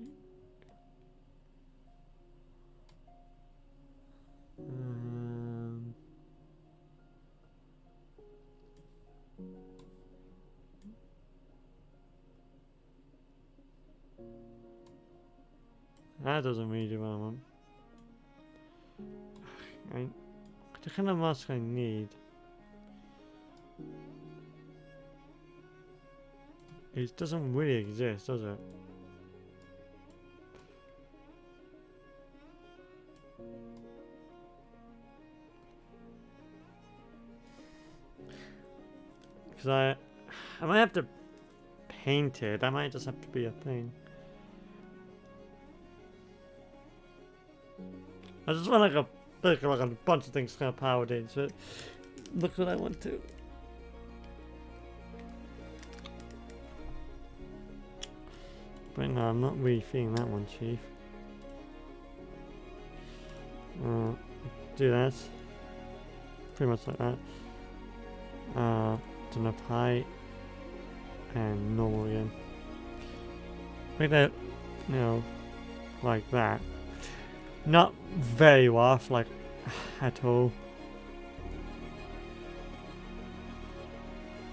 that doesn't really do what I want. The kind of mask I need it doesn't really exist, does it? Because I might have to paint it. That might just have to be a thing. I just want like a bunch of things kind of powered into it. Look what I want to. But no, I'm not really feeling that one, Chief. Do that. Pretty much like that. Turn up high and normal again. Make that, you know, like that. Not very rough, like at all.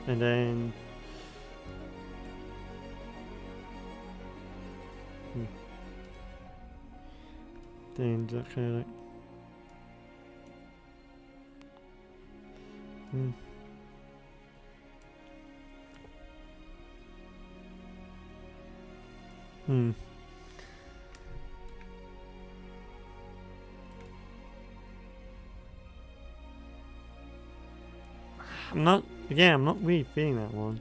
And then that kind of like I'm not really feeling that one.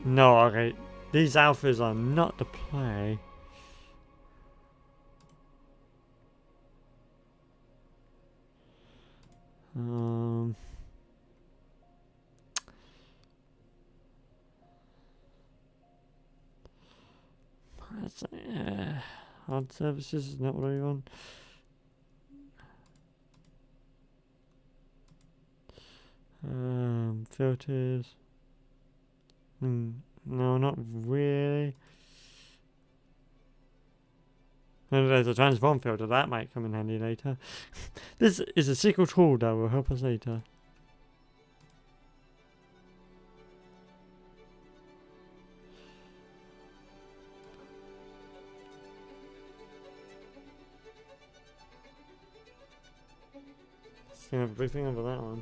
No, okay. These alphas are not the play. Hard services is not what I want. Filters. No, not really. And there's a transform filter, that might come in handy later. This is a secret tool that will help us later. Gonna have a big thing over that one.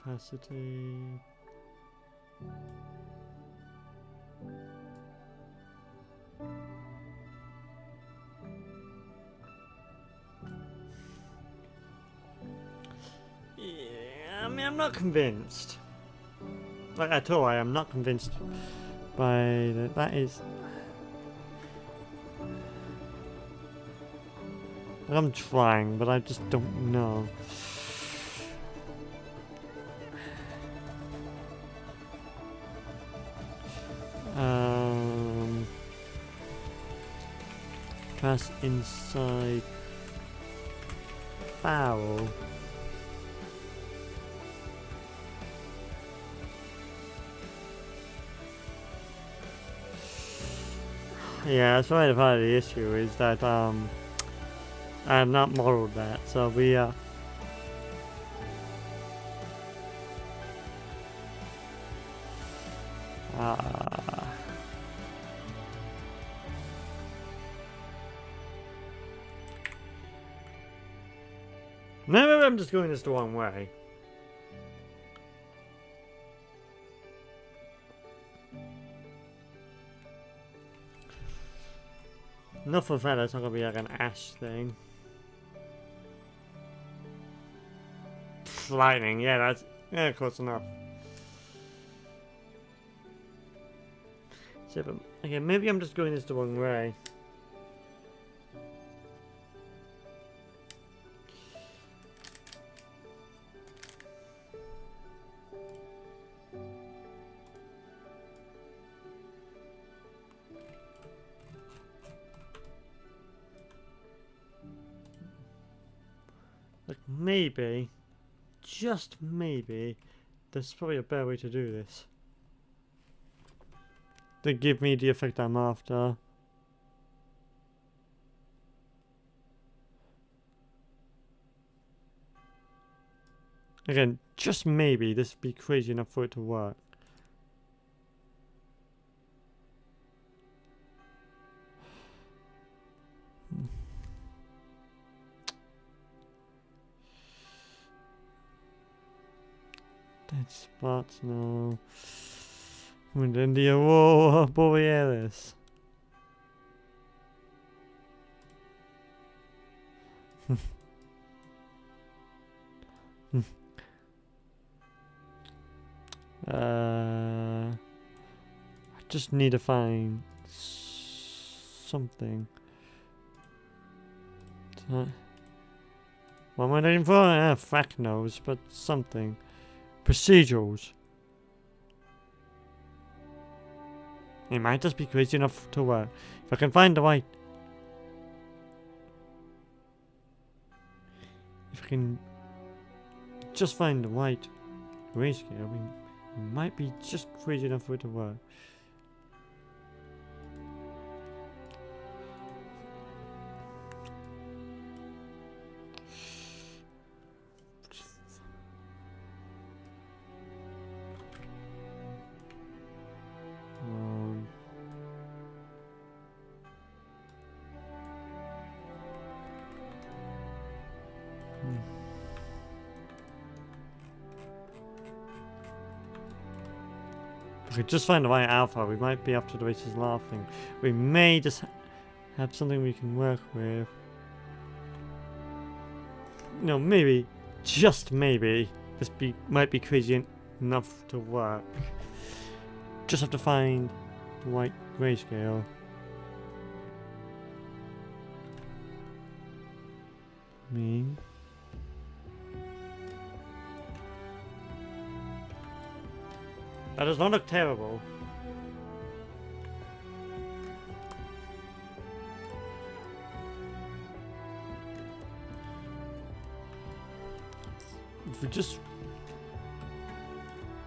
Opacity. Yeah, I mean, I'm not convinced. Like at all, I am not convinced by that. That is. I'm trying, but I just don't know. Press inside barrel. Yeah, that's right. Part of the issue is that I have not modeled that, so we maybe I'm just going this the wrong way. Not for that, it's not gonna be like an ash thing. Lightning, yeah, that's close enough. So, but, okay, maybe I'm just going this the wrong way. Like maybe, just maybe, there's probably a better way to do this. To give me the effect I'm after. Again, just maybe this would be crazy enough for it to work. Dead spots, no. Wind India, whoa, Borealis. I just need to find something. What am I looking for? Frack knows, but something. Procedurals. It might just be crazy enough to work. If I can find the right... If I can just find the right grayscale, it might be just crazy enough for it to work. If we just find the right alpha, we might be up to the races laughing. We may just have something we can work with. No, maybe, just maybe, this might be crazy enough to work. Just have to find the right grayscale. That does not look terrible. If we just...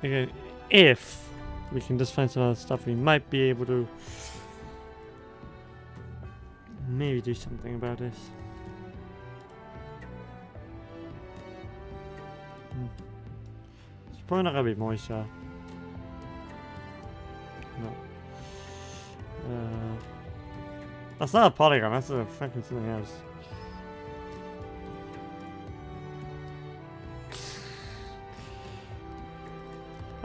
Okay, if we can just find some other stuff, we might be able to maybe do something about this. It's probably not gonna be moisture. No. That's not a polygon, that's a fucking something else.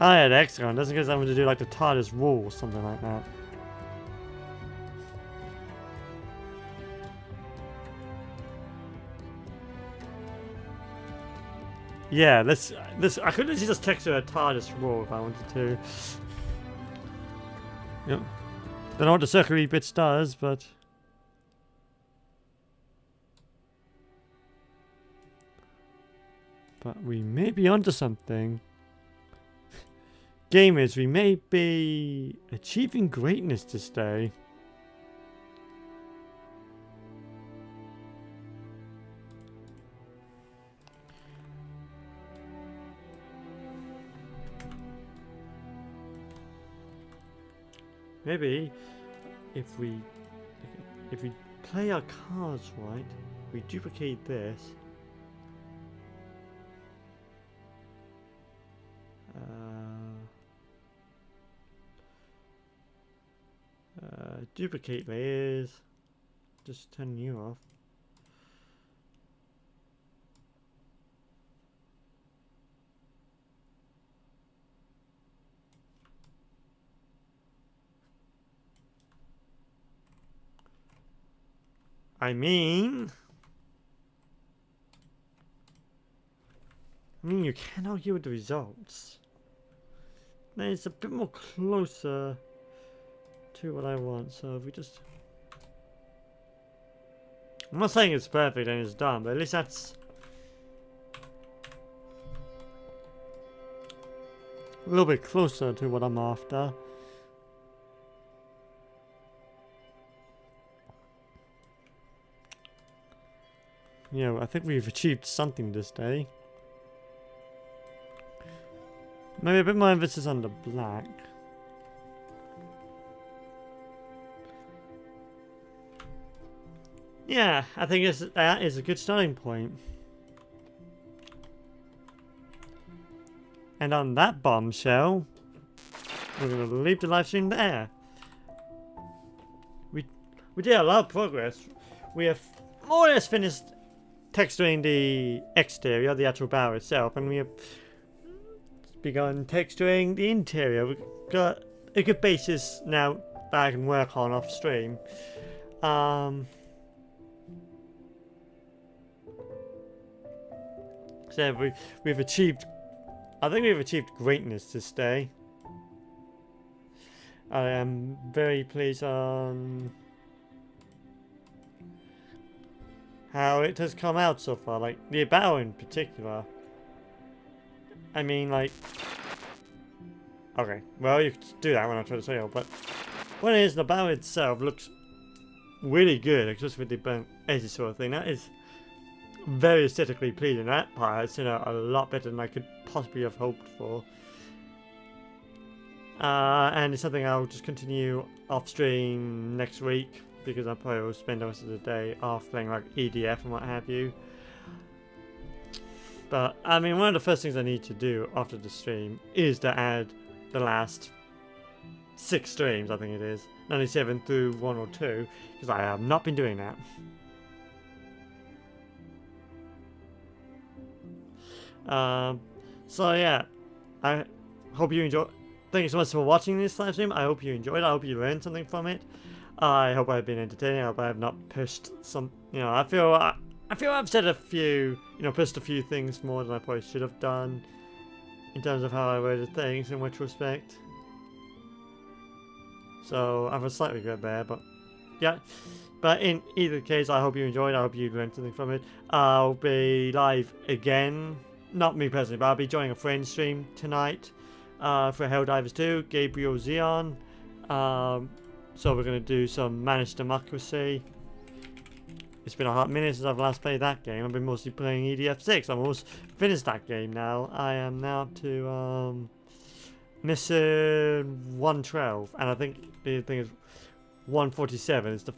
Oh yeah, the hexagon. Doesn't get something to do like the TARDIS wall or something like that. Yeah, let's I could literally just text her a TARDIS wall if I wanted to. Yep. Don't know what the circular bits does, but we may be onto something. Gamers, we may be achieving greatness this day. Maybe if we play our cards right, we duplicate this. Duplicate layers. Just turn you off. I mean, you can argue with the results. It's a bit more closer to what I want, so if we just... I'm not saying it's perfect and it's done, but at least that's a little bit closer to what I'm after. Yeah, I think we've achieved something this day. Maybe a bit more emphasis on the black. Yeah, I think that is a good starting point. And on that bombshell, we're going to leave the live stream there. We did a lot of progress. We have more or less finished texturing the exterior, the actual bow itself, and we have begun texturing the interior. We've got a good basis now that I can work on off stream. So we've achieved I think we've achieved greatness this day. I am very pleased on how it has come out so far, like the battle in particular. I mean, like, okay, well, you could do that when I try to say it, but when it is, the battle itself looks really good, especially with the burnt edges sort of thing. That is very aesthetically pleasing. That part has turned out a lot better than I could possibly have hoped for. And it's something I'll just continue off stream next week, because I probably will spend the rest of the day off playing like EDF and what have you. But I mean, one of the first things I need to do after the stream is to add the last 6 streams, I think it is, 97 through 1 or 2, because I have not been doing that. So yeah, I hope you enjoy. Thank you so much for watching this live stream. I hope you enjoyed it. I hope you learned something from it. I hope I've been entertaining. I hope I have not pushed some. You know, I feel I've said a few. You know, pushed a few things more than I probably should have done in terms of how I worded things in retrospect. So I have a slight regret there, but yeah. But in either case, I hope you enjoyed. I hope you learned something from it. I'll be live again. Not me personally, but I'll be joining a friend stream tonight for Helldivers 2, Gabriel Xeon. So we're going to do some Managed Democracy. It's been a hot minute since I've last played that game. I've been mostly playing EDF 6. I'm almost finished that game now. I am now up to mission 112, and I think the thing is 147 is the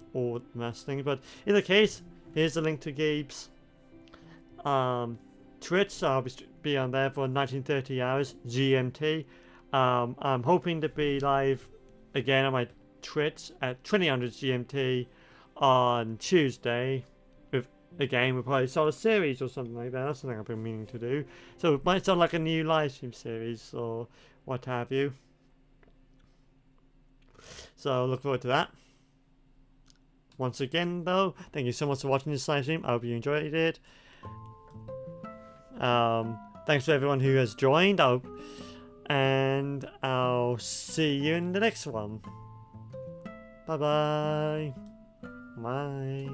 last thing. But in the case, here's the link to Gabe's Twitch, so I'll be on there for 1930 hours GMT. I'm hoping to be live again on my Twitch at 2000 GMT on Tuesday with a game. We'll probably start a series or something like that. That's something I've been meaning to do. So it might sound like a new live stream series or what have you. So look forward to that. Once again though, thank you so much for watching this live stream. I hope you enjoyed it. Thanks to everyone who has joined, and I'll see you in the next one. Bye bye. Bye.